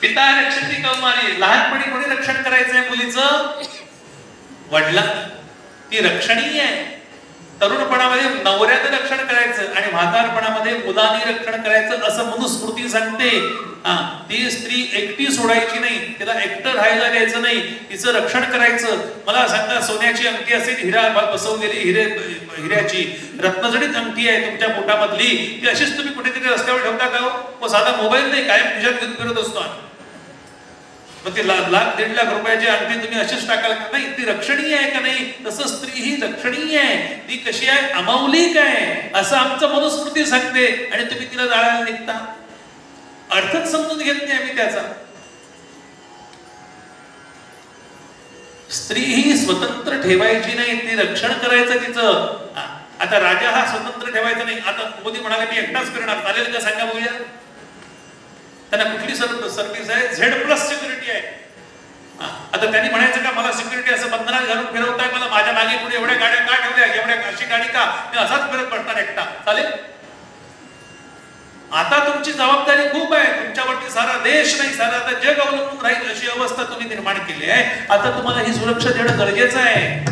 पिता रक्षती कौमारी, लहानपणी कोणी रक्षण करायचंय मुलीचं? वडला. ती रक्षणीय आहे. तरुणपणामध्ये नवऱ्याचं रक्षण करायचं आणि म्हातारपणामध्ये मुलांनी रक्षण करायचं असं मनुस्मृती सांगते. ती स्त्री एकटी सोडायची नाही, तिला एकटं राहायला द्यायचं नाही, तिचं रक्षण करायचं. मला सांगा, सोन्याची अंगठी असेल, हिरा बसवलेली हिऱ्याची रत्नजडीत अंगठी आहे तुमच्या पोटामधली, ती अशीच तुम्ही कुठेतरी रस्त्यावर ठेवता का हो? साधा मोबाईल नाही, कायम खिशात घेऊन फिरत असतो. मग ती लाख 1.5 लाख रुपयाची अंगठी तुम्ही अशीच टाकाल का? नाही, ती रक्षणीय आहे का नाही? तसं स्त्री ही रक्षणीय आहे. ती कशी आहे? अमौलिक आहे असं आमचं मनुस्मृती सांगते. आणि तुम्ही तिला जाळायला निघता. अर्थच समजून घेत नाही आम्ही त्याचा. स्त्री ही स्वतंत्र ठेवायची नाही, ती रक्षण करायचं तिचं. आता राजा हा स्वतंत्र ठेवायचा नाही. आता मोदी म्हणाले मी एकटाच करणार, चालेल का सांगा बघूया? त्यांना कुठली सर्व्हिस आहे? Z+ सिक्युरिटी आहे. आता त्यांनी म्हणायचं का मला सिक्युरिटी असं बंधनात घालून फिरवताय, मला माझ्या मागे पुढे एवढ्या गाड्या का ठेवल्या, एवढ्या अशी गाडी का, मी असाच फिरत बसणार एकटा, चालेल? आता तुमची जबाबदारी खूप आहे. तुमच्यावरती सारा देश नाही, सारा आता जग अवलंबून राहील अशी अवस्था तुम्ही निर्माण केली आहे. आता तुम्हाला ही सुरक्षा देणं गरजेचं आहे.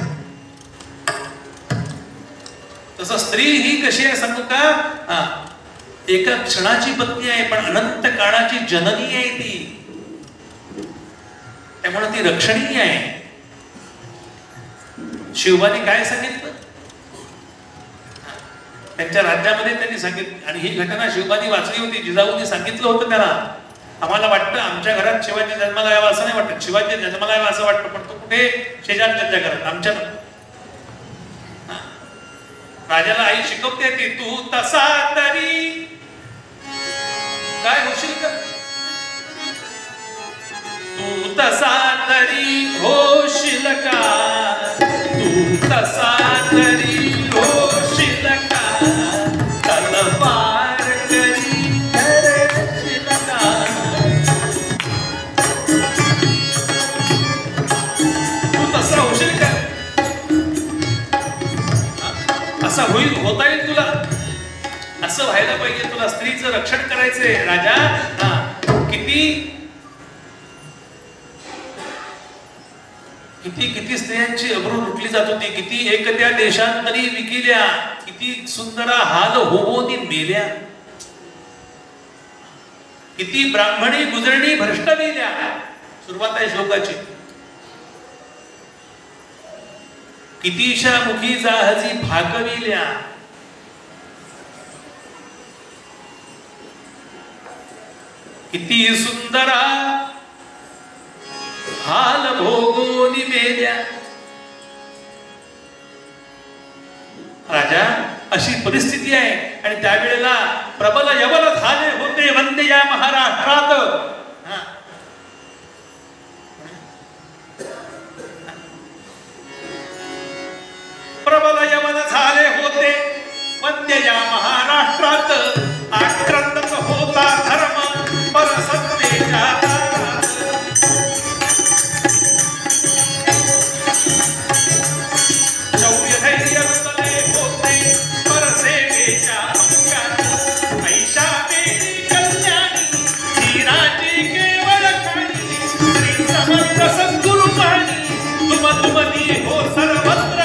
तसं स्त्री ही कशी आहे सांगू का? एका क्षणाची पत्नी आहे, पण अनंत काळाची जननी आहे ती. त्यामुळे ती रक्षणीय आहे. शिवबाने काय सांगितलं? त्यांच्या राज्यामध्ये त्यांनी सांगितलं, आणि ही घटना शिवबानी वाचली होती. जिजाऊंनी सांगितलं होतं त्याला. आम्हाला वाटतं आमच्या घरात शिवाजी जन्माला यावा असं नाही वाटत, शिवाजी जन्माला यावा असं वाटतं, पण तो कुठे? शेजारच्या घरात, आमच्या. राजाला आई शिकवते की तू तसा तरी काय होशील का? तू तसा तरी होशील का? तू तसा तरी होशील का? तलवार करी धरशील का? तू तसा होशील का? असा होता येईल तुला? असं व्हायला पाहिजे तुला. स्त्रीचं रक्षण करायचंय राजा. किती स्त्रियांची अब्रू लुटली जात होती. किती एकट्या देशांतरी विकिल्या. किती सुंदरा हाल होवोनी मेल्या. किती ब्राह्मणी गुजरणी भ्रष्ट मेल्या. सुरुवात आहे श्लोकाची. कितीशा मुखी जाहजी भाकविल्या. किती सुंदरा हाल भोगोनी मेल्या. राजा अशी परिस्थिती आहे. आणि त्यावेळेला प्रबल यवन झाले होते वंदे या महाराष्ट्रात. प्रबल यवन झाले होते वंदे या महाराष्ट्रात. आक्रंदक होता धर्म परसत्तेच्या दारात. शौर्य धैर्य रुतले होते परसेवेच्या अंगात. ऐशा देवी कल्याणी धीराची केवळ खाणी. श्री समर्थ सद्गुरु पाणी तुमली हो सर्वत्र.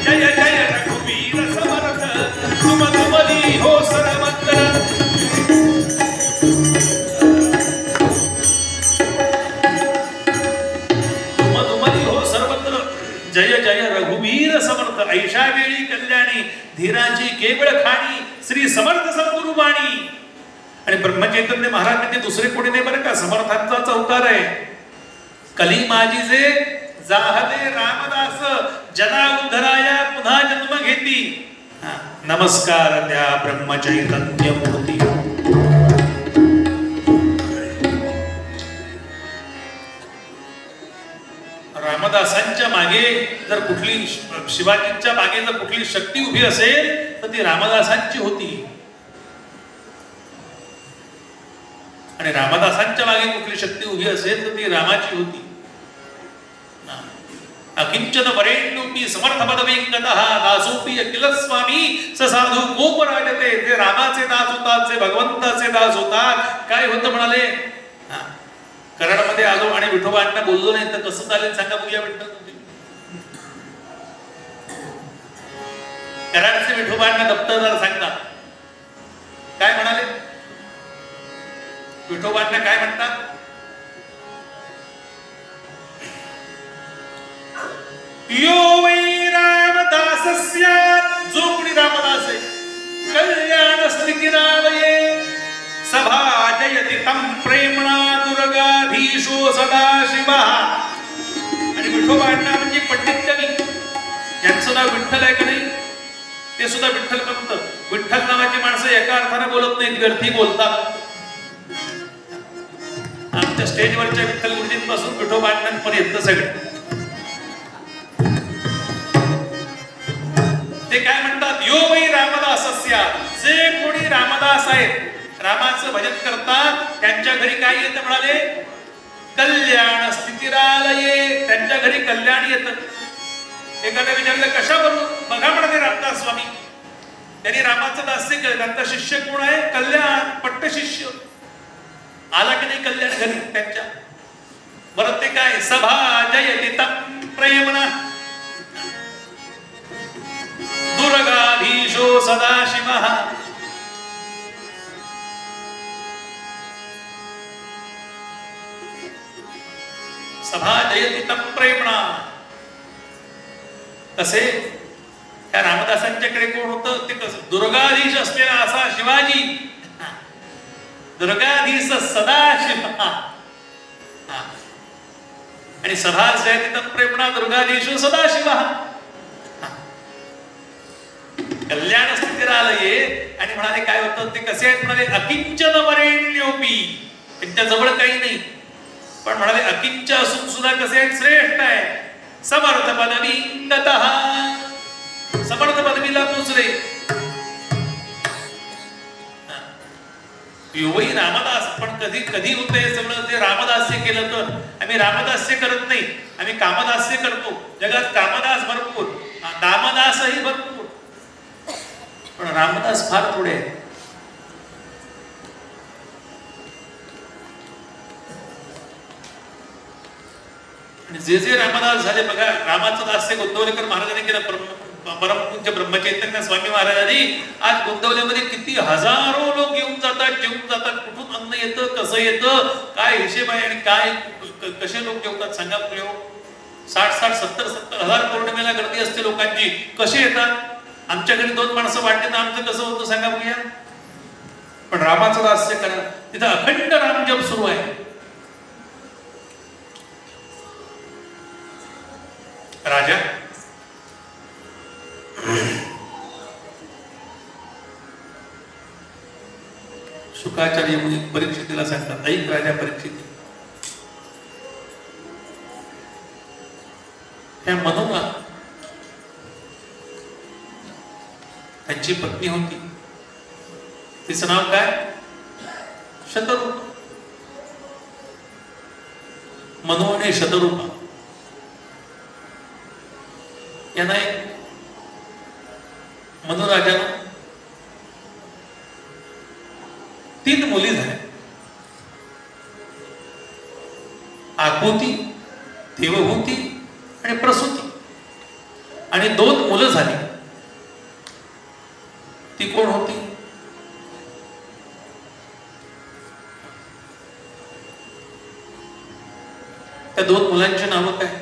जय जय रघुवीर समर्थ तुमली हो सर्वत्र. जय जय रघुवीर समर्थ. ऐशा वेळी कल्याणी धीराची केवळ खाणी. श्री समर्थ सद्गुरु वाणी. आणि ब्रह्मचैतन्य महाराज म्हणजे दुसरे कोणी नाही बरं का, समर्थांचाच अवतार आहे. कली माझी जे जाहले रामदास जना उद्धराया पुन्हा जन्म घेती. नमस्कार त्या ब्रह्मचैतन्य मूर्ती. रामदासांच्या मागे जर कुठली, शिवाजींच्या मागे जर कुठली शक्ती उभी असेल तर ती रामदासांची होती. आणि रामदासांच्या मागे कुठली शक्ती उभी असेल तर ती रामाची होती. अकिंचन वरेण्योपी समर्थ पदवेंकतः दासोपी अखिल स्वामी स साधू गोप राजते. ते रामाचे दास होतात, ते भगवंताचे दास होतात. काय होतं म्हणाले? कराडमध्ये आलो आणि विठोबांना बोललो नाही तर कसं चालेल सांगा बघूया. विठ्ठल कराडचे विठोबांना दप्तरदार सांगतात, काय म्हणाले? विठोबांना काय म्हणतात? यो वै रामदासस्य, जो कोणी रामदास आहे, कल्याण स्थितिरालये सभाजयति तं प्रेमणा दुर्गाधीशो सदाशिवः. आणि विठोबांना म्हणजे पंडित कवी, यांचं नाव विठ्ठल आहे का नाही, ते सुद्धा विठ्ठल म्हणतात. विठ्ठल नावाची माणसं एका अर्थाने बोलत नाहीत, व्यर्थी बोलतात. आमच्या स्टेजवरच्या विठ्ठल गुरुजींपासून विठोबांपर्यंत सगळे ते काय म्हणतात? यो वै रामदासस्य, जे कोणी रामदास आहेत, रामाचं भजन करतात, त्यांच्या घरी काय येतं म्हणाले? कल्याण स्थितिरालये, त्यांच्या घरी कल्याण येतं. एखाद्या विचारलं कशावरून? बघा म्हणाले रामदास स्वामी, त्यांनी रामाचं दास्य केलं. त्यांचा शिष्य कोण आहे? कल्याण, पट्ट शिष्य. आला की नाही कल्याण घरी त्यांच्या? बरं ते काय? सभा जयति तं प्रेमणा दुर्गाधीशो सदाशिवः. सभा जयति तं प्रेमणा. कसे? त्या रामदासांच्याकडे कोण होतं? ते कसं? दुर्गाधीश असलेला असा शिवाजी, दुर्गाधीश सदाशिव. आणि सभा जयति तं प्रेमणा दुर्गाधीशो सदाशिवः. कल्याण स्थितिरालये. आणि म्हणाले काय होतं? ते कसे आहेत म्हणाले? अकिंचन वरेण्योपी, त्यांच्या जवळ काही नाही, पण म्हणाले अकिंच असून सुद्धा कसे आहेत? श्रेष्ठ आहे. समर्थ पदवी गतः, समर्थ पदवीला पोचले. योवई रामदास. पण कधी कधी होतं हे सगळं? ते रामदास्य केलं तर. आम्ही रामदास्य करत नाही, आम्ही कामदास्य करतो. जगात कामदास भरपूर, दामदासही भरपूर, पण रामदास फार थोडे आहेत. जे जे रामदास झाले बघा, रामाचं दास्य गोंदवलेकर महाराजांनी केलं. परमपूज्य ब्रह्मचैतन्य स्वामी महाराजांनी आज गोंदवल्यामध्ये किती हजारो लोक येऊन जातात, जेवून जातात. कुठून अन्न येतं, कसं येतं, काय हिशेब आहे आणि काय कसे लोक जेवतात सांगा बघूया. 60-60, 70-70 हजार पौर्णिमेला गर्दी असते लोकांची. कसे येतात? आमच्या घरी 2 माणसं वाटते तर आमचं कसं होतं सांगा बघूया. पण रामाचं दास्य करा, तिथं अखंड रामजप सुरू आहे. राजा शुकाचार्य मुनी परीक्षितीला सांगतात, ऐक राजा परीक्षित, त्या मनोमा त्यांची पत्नी होती, तिचं नाव काय? शतरूप. मनो आणि शतरूपा यांना एक मनोराजानं 3 मुली झाल्या. आकुती, देवहूती आणि प्रसूती. आणि 2 मुलं झाली. ती कोण होती? त्या 2 मुलांची नावं काय?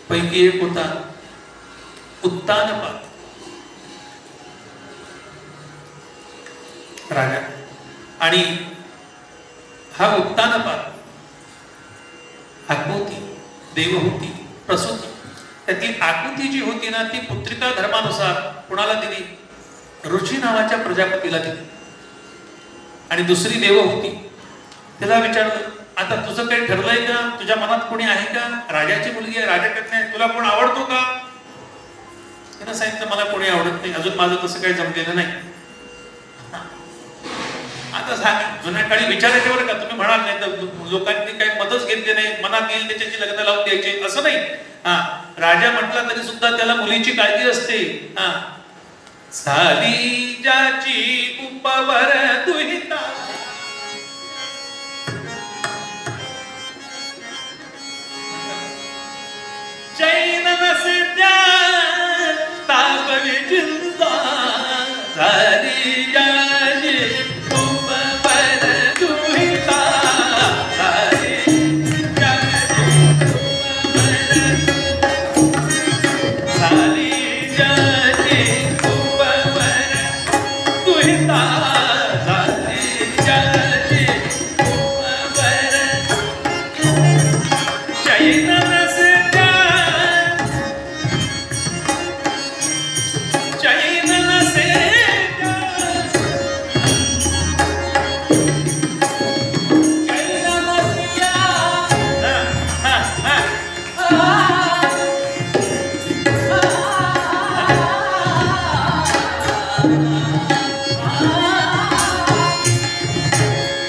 पैकी एक होता उत्तानपाद राजा. आणि हा उत्तानपाद, आकुती, देवहूती, प्रसूती. त्यातली आकुती जी होती ना, ती पुत्रिका धर्मानुसार कुणाला दिली? ऋषी नावाच्या प्रजापतीला दिली. आणि दुसरी देवहूती, तिला विचारलं, आता तुझं काही ठरलंय का? तुझ्या मनात कोणी आहे का? राजाची मुलगी आहे, राजाकडे नाही, तुला कोण आवडतो का? तिनं सांगितलं, मला कोणी आवडत नाही, अजून माझं तसं काही जमलेलं नाही. आता सांग, जुन्या काळी विचारायचे बरं का, तुम्ही म्हणाल नाही तर लोकांनी काही मदत घेतली नाही, मनात येईल त्याच्याशी लग्न लावून द्यायचे असं नाही. राजा म्हटला तरी सुद्धा त्याला मुलीची काळजी असते. झाली ज्याची उपवर दुहिता झाली जाली खूप बर दुहिता झाली जाली खूप बर झाली जाली खूप बर दुहिता झाली जाली खूप बर चैन नसत्या चैन नसेत्या चैन नसत्या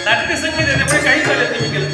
नाट्यसंगीत आहे त्यामुळे काही चालेल तुम्ही केलं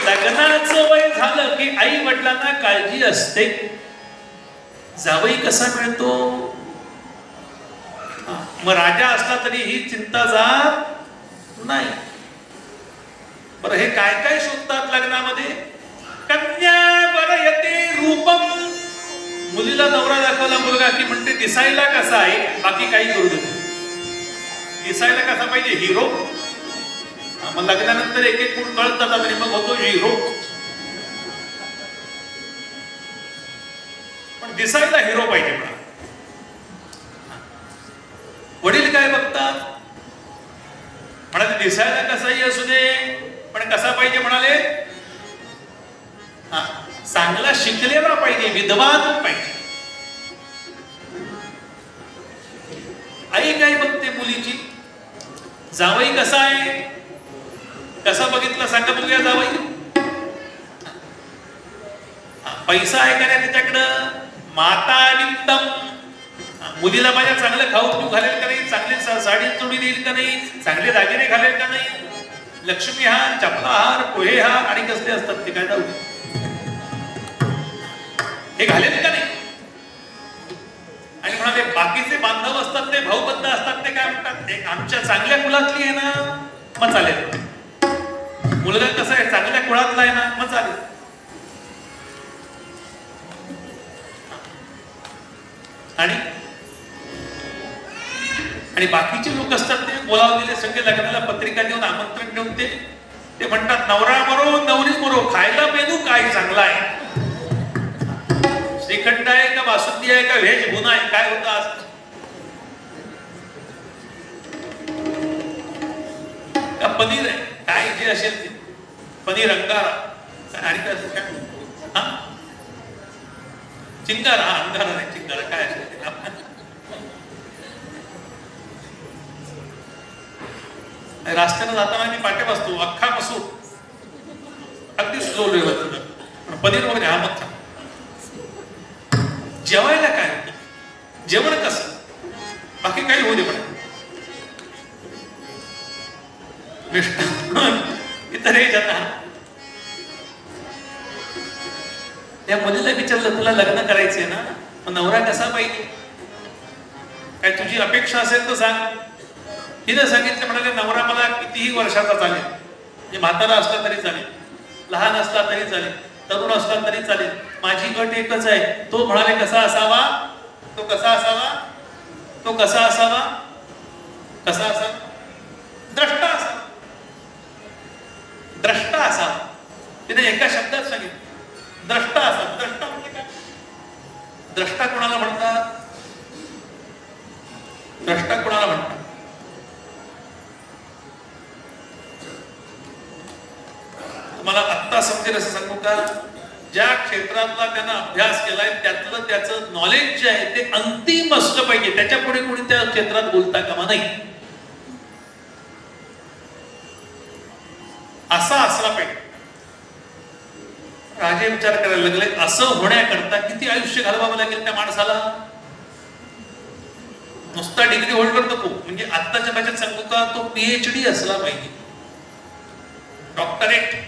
लग्नाचं वय झालं की आई वडिलांना काळजी असते. जावई कसा मिळतो? मग राजा असला तरी ही चिंता जात नाही. बरं हे काय काय शोधतात लग्नामध्ये? कन्या वरयते रूपम. मुलीला नवरा दाखवला मुलगा की म्हणते दिसायला कसा आहे, बाकी काही करू दे. दिसायला कसा पाहिजे? हिरो. मग लग्नानंतर एक एक गुण कळत जातात आणि मग होतो हिरो. पण दिसायला हिरो पाहिजे म्हणा. वडील काय बघतात? म्हणाले दिसायला कसाही असू दे पण कसा पाहिजे म्हणाले? चांगला शिकलेला पाहिजे, विद्वान पाहिजे. आई काय बघते मुलीची? जावई कसा आहे? कसा बघितला सांगा बघूया जावई? पैसा आहे का नाही त्याच्याकडं? माता निमित्तम. मुलीला माझ्या चांगलं खाऊ पिऊ घालेल का नाही? चांगली साडी चोडी देईल का नाही? चांगले दागिने घालेल का नाही? लक्ष्मी हार, चपला हार, पोहे हार आणि कसले असतात ते काय जाऊ हे घालेल का नाही? आणि म्हणाले बाकीचे बांधव असतात ते भाऊबंद असतात ते काय म्हणतात? आमच्या चांगल्या कुलातली आहे ना मग चालेल. मुलगा कसा आहे? चांगल्या कुळातला आहे ना मग चालेल. आणि बाकीचे लोक असतात ते बोलावलेले सगळे लग्नाला पत्रिका देऊन आमंत्रण देऊन ते म्हणतात नवरा मरो नवरी मरो, खायला मेनू काय चांगला आहे? श्रीखंड आहे का बासुंदी आहे का व्हेज भुना आहे? काय होतं आज? का पनीर आहे? काय जे असेल ते पनीर अंगारा आणि काय चिंगारा. अंगारा नाही, चिंगारा काय असेल ते. रस्त्यानं जाताना मी पाट्या बसतो अख्खा मसूर अगदी सुचवलोय पण पनीर वगैरे हा मग जेवायला काय होतं? जेवण कसं? बाकी काही होऊ दे पण इतर हे जाता त्या मुलीला विचारलं तुला लग्न करायचंय ना, मग नवरा कसा पाहिजे? काय तुझी अपेक्षा असेल तर सांग. हिने सांगितलं म्हणाले नवरा मला कितीही वर्षाचा चालेल, म्हणजे म्हातारा असला तरी चालेल, लहान असला तरी चालेल, तरुण असला तरी चालेल, माझी अट एकच आहे. तो म्हणाले कसा असावा? तो कसा असावा? तो कसा असावा? कसा असावा? द्रष्टा असावा. द्रष्टा असावा. तिने एका शब्दात सांगितलं द्रष्टा असावा. द्रष्टा म्हणजे काय? द्रष्टा कोणाला म्हणतात? द्रष्टा कोणाला म्हणतात? तुम्हाला आत्ता समजेल असं सांगू का, ज्या क्षेत्रातला त्यानं अभ्यास केलाय त्यातलं त्याचं नॉलेज जे आहे ते अंतिम असलं पाहिजे, त्याच्या पुढे कोणी त्या क्षेत्रात बोलता कामा नाही, असा असला पाहिजे. राजे विचार करायला लागले, असं होण्याकरता किती आयुष्य घालवावं लागेल त्या माणसाला. नुसता डिग्री होल्डर नको, म्हणजे आत्ताच्या भाषेत सांगू का, तो PhD असला पाहिजे, डॉक्टरेट.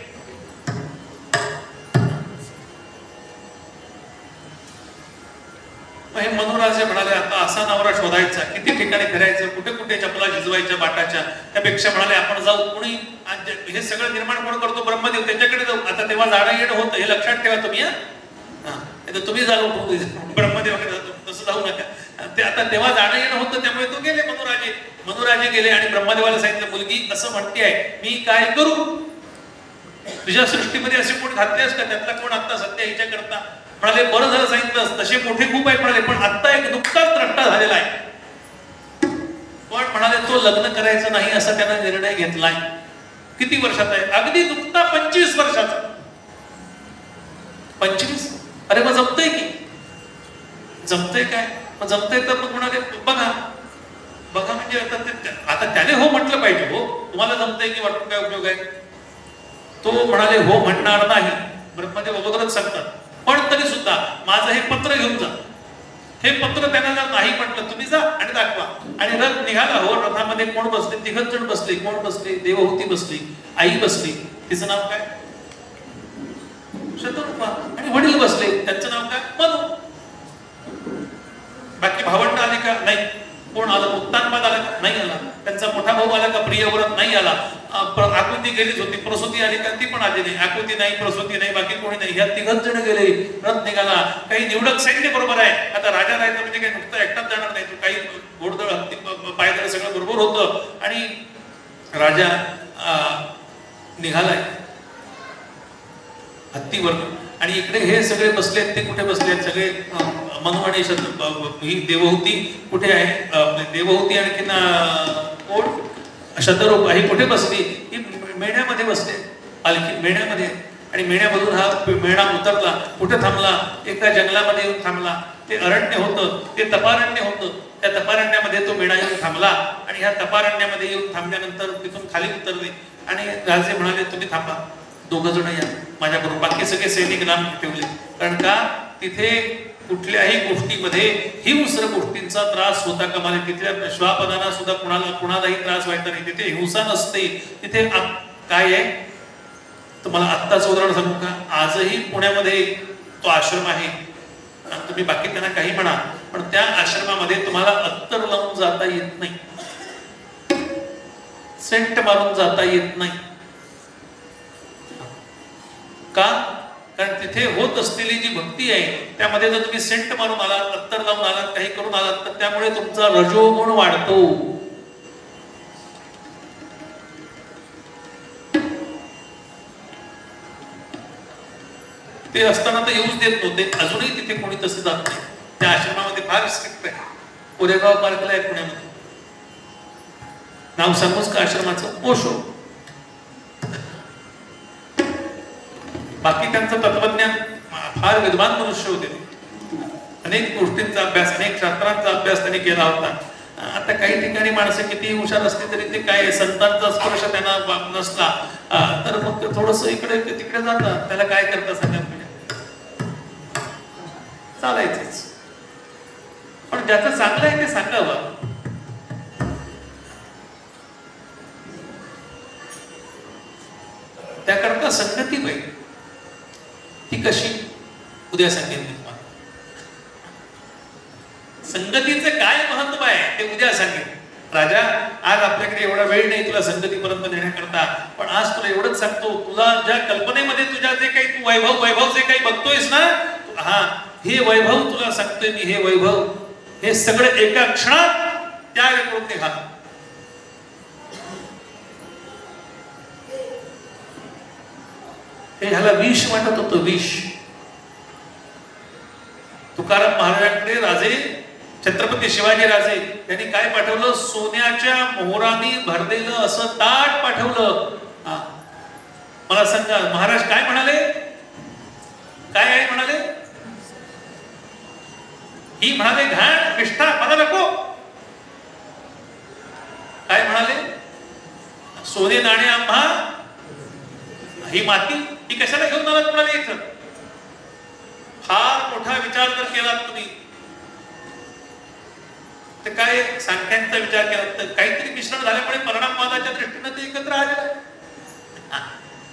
हे मनोराजे म्हणाले, आता असा नवरा शोधायचा, किती ठिकाणी फिरायचं, कुठे कुठे चपला झिजवायच्या बाटाच्या, त्यापेक्षा म्हणाले आपण जाऊ. कुणी हे सगळं निर्माण कोण करतो, ब्रह्मदेव, त्याच्याकडे जाऊ. आता तेव्हा जाणं येणं होतं, हे लक्षात ठेवा तुम्ही. तुम्ही जाऊ ब्रह्मदेवाकडे जातो तसं जाऊ नका. ते आता तेव्हा जाणं येणं होतं, त्यामुळे तो गेले मनोराजे गेले आणि ब्रह्मदेवाला सांगितलं, मुलगी असं म्हणते आहे, मी काय करू, तुझ्या सृष्टीमध्ये असे कोण घातलेस का, त्यातला कोण आता सध्या हिच्या करता. म्हणाले बरं झालं सांगितलं, तसे मोठे खूप आहेत म्हणाले, पण आता एक नुकताच रट्टा झालेला आहे. पण म्हणाले तो लग्न करायचं नाही असा त्यानं निर्णय घेतलाय. किती वर्षाचा आहे, अगदी नुकता 25 वर्षाचा. 25? अरे मग जमतंय की, जमतंय काय, मग जमतंय तर मग म्हणाले बघा म्हणजे आता त्याने हो म्हटलं पाहिजे. हो तुम्हाला जमतंय की वाटून काय उपयोग आहे. तो म्हणाले हो म्हणणार नाही. ब्रह्मदेव अगोदरच सांगतात, पण तरी सुद्धा माझं हे पत्र घेऊन जा. हे पत्र त्यांना जर नाही म्हटलं, तुम्ही जा आणि दाखवा. आणि रथ निघाला. हो रथामध्ये कोण बसले, 3 जण बसले. कोण बसले, देवहूती बसली, आई बसली, तिचं नाव काय शतरूपा, आणि वडील बसले, त्यांचं नाव काय मनु. बाकी भावंड आले का नाही. कोण आलं, उत्तानपाद आला का नाही आला. त्यांचा मोठा भाऊ आला का प्रियव्रत नाही आला. आकृती गेलीच होती. प्रसूती आली का ती पण आली नाही. आकृती नाही, प्रसूती नाही, बाकी कोणी नाही. ह्या 3 जण गेले. रथ निघाला. काही निवडक सैन्य बरोबर आहे. आता राजा राहायचं म्हणजे काही नुकतं एकटाच जाणार नाही, तो काही घोडदळ हत्ती पायदळ सगळं बरोबर होतं. आणि राजा निघालाय हत्तीवर. आणि इकडे हे सगळे बसलेत. ते कुठे बसलेत सगळे, मनु आणि ही देवहूती कुठे आहे, देवहूती आणखीन कोण शतरूप ही कुठे बसली, ही मेढ्यामध्ये बसले, पालखी मेढ्यामध्ये. आणि मेढ्यामधून हा मेढा उतरला. कुठे थांबला, एका जंगलामध्ये येऊन थांबला. ते अरण्य होतं, ते तपारण्य होतं. त्या तपारण्यामध्ये तो मेढा येऊन थांबला. आणि ह्या तपारण्यामध्ये येऊन थांबल्यानंतर तिथून खाली उतरले. आणि राजे म्हणाले, तुम्ही थांबा, 2 जण या माझ्याबरोबर. बाकी सगळे सैनिक नाम ठेवले. कारण का तिथे कुठल्याही गोष्टीमध्ये हिंस्र गोष्टींचा त्रास होता कामा नये. तिथल्या श्वापदाना सुद्धा कुणालाही त्रास व्हायचा नाही. तिथे हिंसा नसते. तिथे काय आहे, तुम्हाला आत्ताच उदाहरण सांगू का, आजही पुण्यामध्ये तो आश्रम आहे. तुम्ही बाकी त्यांना काही म्हणा, पण त्या आश्रमामध्ये तुम्हाला अत्तर लावून जाता येत नाही, सेंट मारून जाता येत नाही. का, कारण तिथे होत असलेली जी भक्ती आहे त्यामध्ये जर तुम्ही सेंट मारून आलात, अत्तर लावून आलात, काही करून आलात, तर त्यामुळे तुमचा रजोगुण वाढतो. ते असताना तर येऊच देत नव्हते. अजूनही तिथे कोणी तसं जात नाही. त्या आश्रमामध्ये फार स्ट्रिक्ट आहे. कोरेगाव पार्कला आहे पुण्यामध्ये. नाव सांगूच का आश्रमाचं, ओशो. बाकी त्यांचं तत्वज्ञान, फार विद्वान मनुष्य होते. अनेक गोष्टींचा अभ्यास, अनेक शास्त्रांचा अभ्यास त्यांनी केला होता. आता काही ठिकाणी माणसं किती हुशार असते तरी ते काय संतांचा स्पर्श त्यांना नसला तर मग थोडस इकडे तिकडे जातात. त्याला काय करता सांगा, चालायचंच. पण ज्याचं चांगलं आहे ते सांगावं. त्याकरता संगती पाहिजे. ती कशी, उद्या सांगेन मी तुम्हाला. संगतीचे काय महत्व आहे ते उद्या सांगेन. राजा, आज आपल्याकडे एवढा वेळ नाही तुला संगतीपर्यंत नेण्याकरता, पण आज तुला एवढंच सांगतो, तुला ज्या कल्पनेमध्ये तुझ्या जे काही तू वैभव जे काही बघतोयस ना, हे वैभव तुला सांगतोय मी, हे वैभव हे सगळं एका क्षणात त्याग करून निघा. हे ह्याला विष वाटत होतं, विष. तुकाराम महाराजांकडे राजे, छत्रपती शिवाजी राजे यांनी काय पाठवलं, सोन्याच्या मोहरांनी भरलेलं असं ताट पाठवलं. मला सांगा महाराज काय म्हणाले, काय आहे म्हणाले? ही म्हणाले घाण निष्ठा मला नको. काय म्हणाले? सोने नाणे आम्हा, ही माती ही कशाला घेऊन आलात म्हणाले. इथं फार मोठा विचार जर केलात तुम्ही तर काय सांख्यांचा विचार केला तर काहीतरी मिश्रण झाल्यामुळे परिणामवादाच्या दृष्टीने ते एकत्र आलेलं आहे.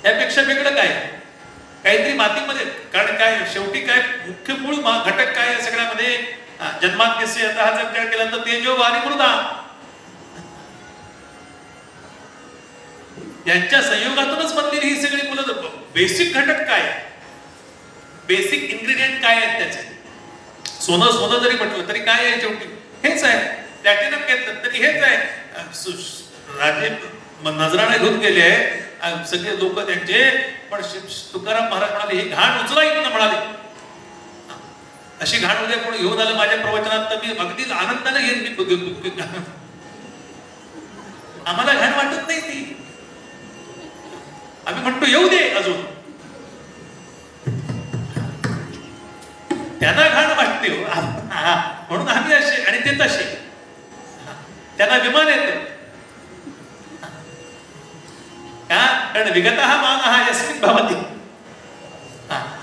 यापेक्षा वेगळं काय? काहीतरी मातीमध्ये, कारण काय शेवटी काय मुख्य मूळ घटक काय या सगळ्यामध्ये? जन्माद्यस्य हा जर विचार केला तर तेजो वारी मृदा यांच्या संयोगातूनच बनलेली ही सगळी मुलं. बेसिक घटक काय, बेसिक इन्ग्रेडियंट काय आहेत त्याचे? सोनं सोनं जरी म्हटलं तरी काय आहे शेवटी? हेच आहे. प्लॅटिनम घेतलं तरी हेच आहे. राजे नजराणे घेऊन गेले आहे सगळे लोक त्यांचे, पण तुकाराम महाराज म्हणाले ही घाण उचला इथनं म्हणाले. अशी घाण उद्या कोणी घेऊन आलं माझ्या प्रवचनात तर मी अगदीच आनंदाने घेईन. आम्हाला घाण वाटत नाही ती, आम्ही म्हणतो येऊ दे अजून. त्यांना घाण वाटते म्हणून आम्ही असे आणि ते तसे. त्यांना विमान येते का? कारण विगतः मानः यस्मिन् भवति,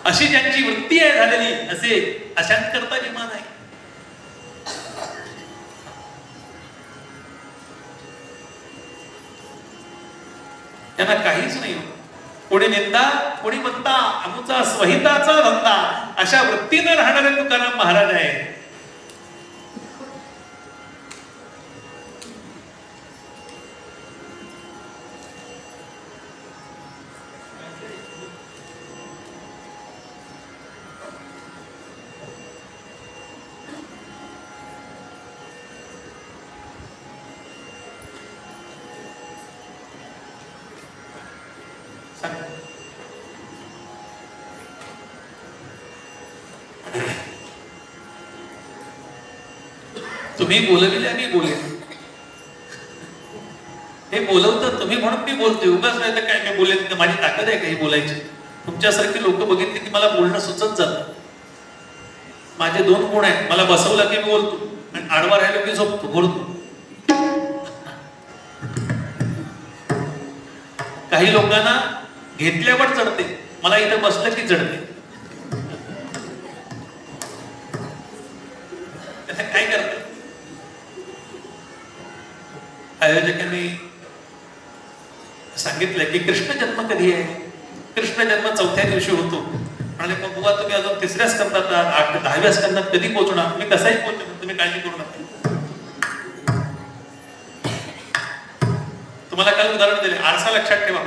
अशी ज्यांची वृत्ती आहे झालेली असे अशांकरता विमान आहे. त्यांना काहीच नाही. कोणी निंदा, कोणी म्हणता अमुचा स्वहिताचा धंदा, अशा वृत्तीनं राहणारे तुकाराम महाराज आहे. तुम्ही बोलविले आणि बोले, हे बोलवतं तुम्ही म्हणून मी बोलते. उगाच नाही तर काय मी बोलेन तर माझी ताकद आहे काही बोलायची. तुमच्यासारखे लोक बघितले की मला बोलणं सुचत जातं. माझे दोन गुण आहेत, मला बसवलं की मी बोलतो आणि आडवा राहिलो की झोपतो बोलतो. काही लोकांना घेतल्यावर चढते, मला इथं बसलं की चढते. काय करते? आयोजकांनी सांगितलं की कृष्ण जन्म कधी आहे? कृष्ण जन्म 4थ्या दिवशी होतो. म्हणाले मग बुवा तुम्ही अजून 3ऱ्या स्कंदात 10व्या स्कंदात कधी पोहोचणार? मी कसाही पोहोचतो, तुम्ही काळजी करू नका. तुम्हाला काल उदाहरण दिले, आरसा लक्षात ठेवा.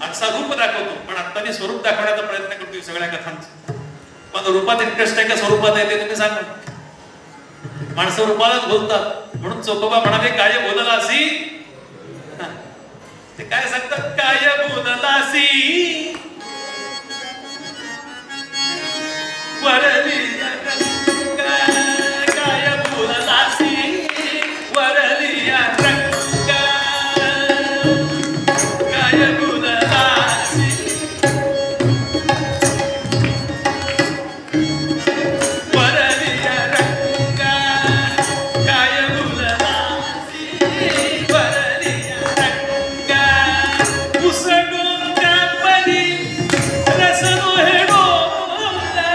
आरसा रूप दाखवतो, पण आता मी स्वरूप दाखवण्याचा प्रयत्न करतोय सगळ्या कथांचा. पण रूपात इंटरेस्ट आहे का स्वरूपात आहे ते तुम्ही सांगा. माणसं रूपालाच बोलतात म्हणून चोखोबा म्हणाले काय बोललासी. ते काय सांगतात? काय बोललासी वरली, काय बोललासी वरली रंगा, काय बोललासी वरली रंगा, काय बोललासी वरली रंगा, उसडून त्या परी रसनो हे डोला,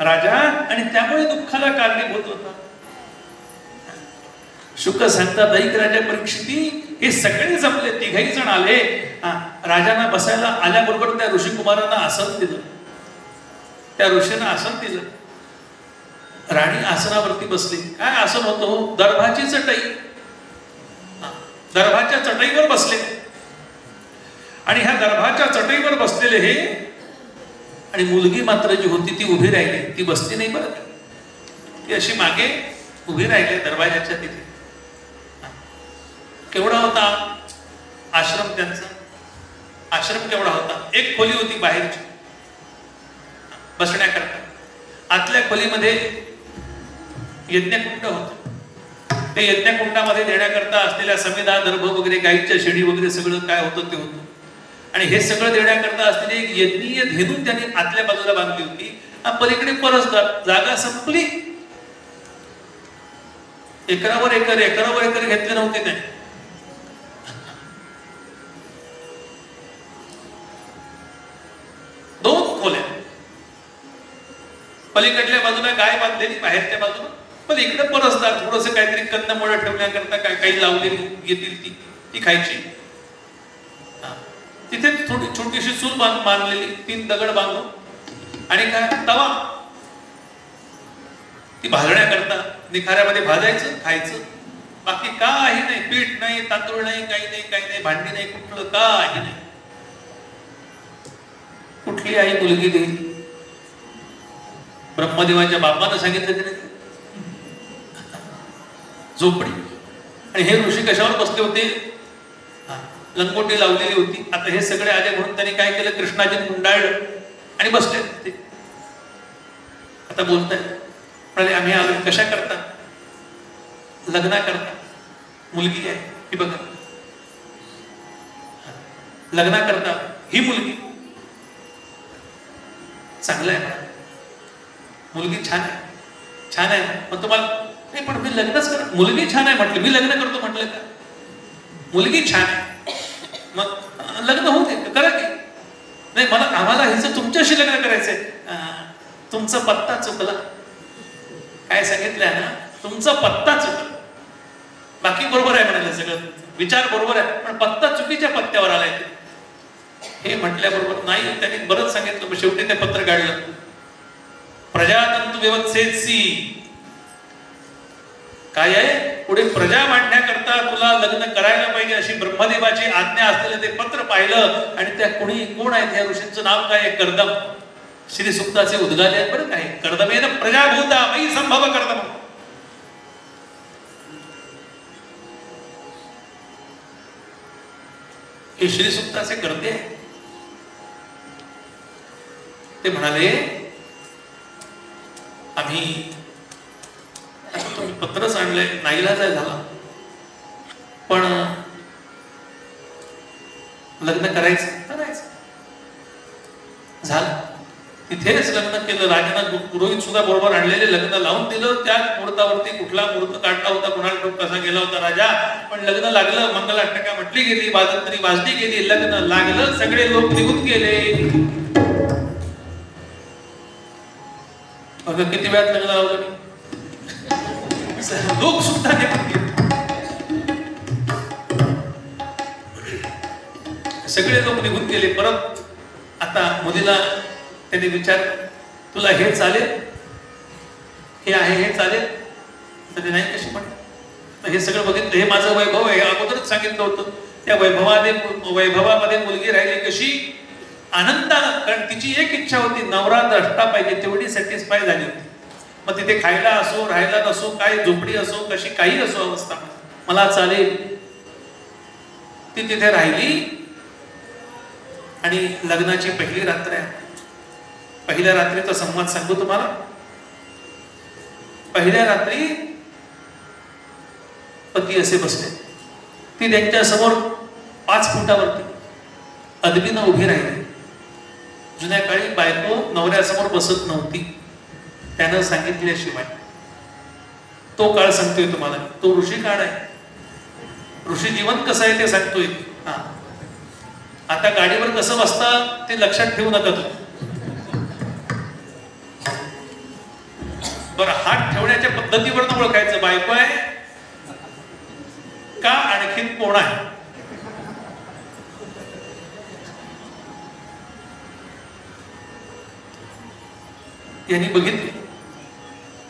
राजा आणि त्यामुळे दुःखाला कारणीभूत होता. शुक सांगतात ऐक राजा परीक्षिती, हे सगळे जमले, तिघही जण आले. राजांना बसायला आल्याबरोबर त्या ऋषी कुमारांना आसन दिलं, त्या ऋषींना आसन दिलं. राणी आसनावरती बसली. काय आसन होतं? दर्भाची चटई. दर्भाच्या चटईवर बसले आणि ह्या दर्भाच्या चटईवर बसलेले हे, आणि मुलगी मात्र जी होती ती उभी राहिली, ती बसली नाही बरं, ती अशी मागे उभी राहिली दरवाजाच्या तिथे. केवढा होता आश्रम त्यांचा? आश्रम केवढा होता? एक खोली होती बाहेरची बसण्याकरता. आतल्या खोलीमध्ये यज्ञकुंड होतं. ते यज्ञकुंडामध्ये देण्याकरता असलेल्या समिधा, दर्भ वगैरे, गाईच्या शेळी वगैरे सगळं काय होतं ते होतं. आणि हे सगळं देण्याकरता असलेली एक यज्ञीय धेनू त्यांनी आतल्या बाजूला बांधली होती. पलीकडे परसदार. जागा संपली. एकरावर एकर घेतले नव्हते त्याने. दोन खोल्या, पलीकडल्या बाजूला गाय बांधलेली, बाहेरच्या बाजूला पण इकडे परसदार. थोडस काहीतरी कंदमुळं ठेवण्याकरता काही लावलेली येतील ती खायची. तिथे थोडी छोटीशी चूल बांधलेली, 3 दगड बांधून, आणि काय तवा, ती भाजण्याकरता निखाऱ्यामध्ये भाजायचं, खायचं. बाकी काही नाही. पीठ नाही, तांदूळ नाही, काही नाही, भांडी नाही, कुठलं काही नाही. कुठली आई मुलगी देईल? ब्रह्मदेवाच्या बापानं सांगितलं तरी झोपडी. आणि हे ऋषी कशावर बसले होते? लंगोटी लावलेली होती. आता हे सगळे आले म्हणून त्यांनी काय केलं? कृष्णाजी गुंडाळलं आणि बसले ते. आता बोलताय, म्हणाले आम्ही आलो कशा करता? लग्ना करता. मुलगी आहे ही बघा, लग्ना करता ही मुलगी चांगलं आहे, मुलगी छान आहे, छान आहे. पण तुम्हाला नाही, पण मी लग्नच कर. मुलगी छान आहे म्हटलं, मी लग्न करतो म्हटलं का? मुलगी छान आहे, मग लग्न होऊ दे, करा की. नाही, आम्हाला हिचं तुमच्याशी लग्न करायचंय. तुमचा पत्ता चुकला. काय सांगितलंय ना? तुमचा पत्ता चुकला. बाकी बरोबर आहे म्हणाले, सगळं विचार बरोबर आहे, पण पत्ता चुकीच्या पत्त्यावर आलाय. हे म्हटल्याबरोबर नाही, त्यांनी बरंच सांगितलं. मग शेवटी ते पत्र काढलं. प्रजातंतु व्यवस्थेची काय आहे? पुढे प्रजा मांडण्याकरता तुला लग्न करायला पाहिजे अशी ब्रह्मदेवाची आज्ञा असलेलं ते पत्र पाहिलं. आणि त्या कोण आहेत? या ऋषींचं नाव काय आहे? कर्दम. श्री सुक्ताचे उद्गार आहेत बरं काय? कर्दमेन प्रजाभूता मयी संभव कर्दम. हे श्री सुक्ताचे कर्ते आहे. ते म्हणाले आम्ही तुम्ही पत्रच आणलंय, नाईलाज आहे झाला, पण लग्न करायचं झालं. तिथेच लग्न केलं. राजानं पुरोहित सुद्धा बरोबर आणलेले, लग्न लावून दिलं. त्याच मुहूर्तावरती कुठला मुहूर्त काढला होता कुणाला ठाऊक, कसा गेला होता राजा, पण लग्न लागलं. मंगलाष्टका म्हटली गेली, वाजंत्री वाजली गेली, लग्न लागलं. सगळे लोक निघून गेले. बघा किती वेळात लग्न लावलं मी. लोक सुद्धा निघून गेले. सगळे लोक निघून गेले. परत आता मुलीला त्यांनी विचार, तुला हे चालेल, हे आहे हे चालेल? तर नाही कशी म्हणे. हे सगळं बघितलं, हे माझं वैभव आहे, अगोदरच सांगितलं होतं. त्या वैभवामध्ये मुलगी राहिली कशी आनंदानं, कारण तिची एक इच्छा होती, नवरा द्रष्टा पाहिजे, तेवढी सॅटिस्फाय झाली होती. मग तिथे खायला असो, राहायला नसो, काय झोपडी असो, कशी काही असो अवस्था, मला चालेल. ती तिथे राहिली. आणि लग्नाची पहिली रात्र आहे. पहिल्या रात्रीचा संवाद सांगू तुम्हाला. पहिल्या रात्री पती असे बसले, ती त्यांच्या समोर 5 फुटावरती अदबीनं उभी राहिली. जुन्या काळी बायको नवऱ्यासमोर बसत नव्हती, त्यानं सांगितल्याशिवाय. तो काळ सांगतोय तुम्हाला. तो ऋषी काळ आहे. ऋषी जीवन कसं आहे ते सांगतोय. आता गाडीवर कसं बसता ते लक्षात ठेवू नका तुम्ही. पद्धतीवरनं ओळखायचं बायको आहे का आणखीन कोण आहे. त्यांनी बघितले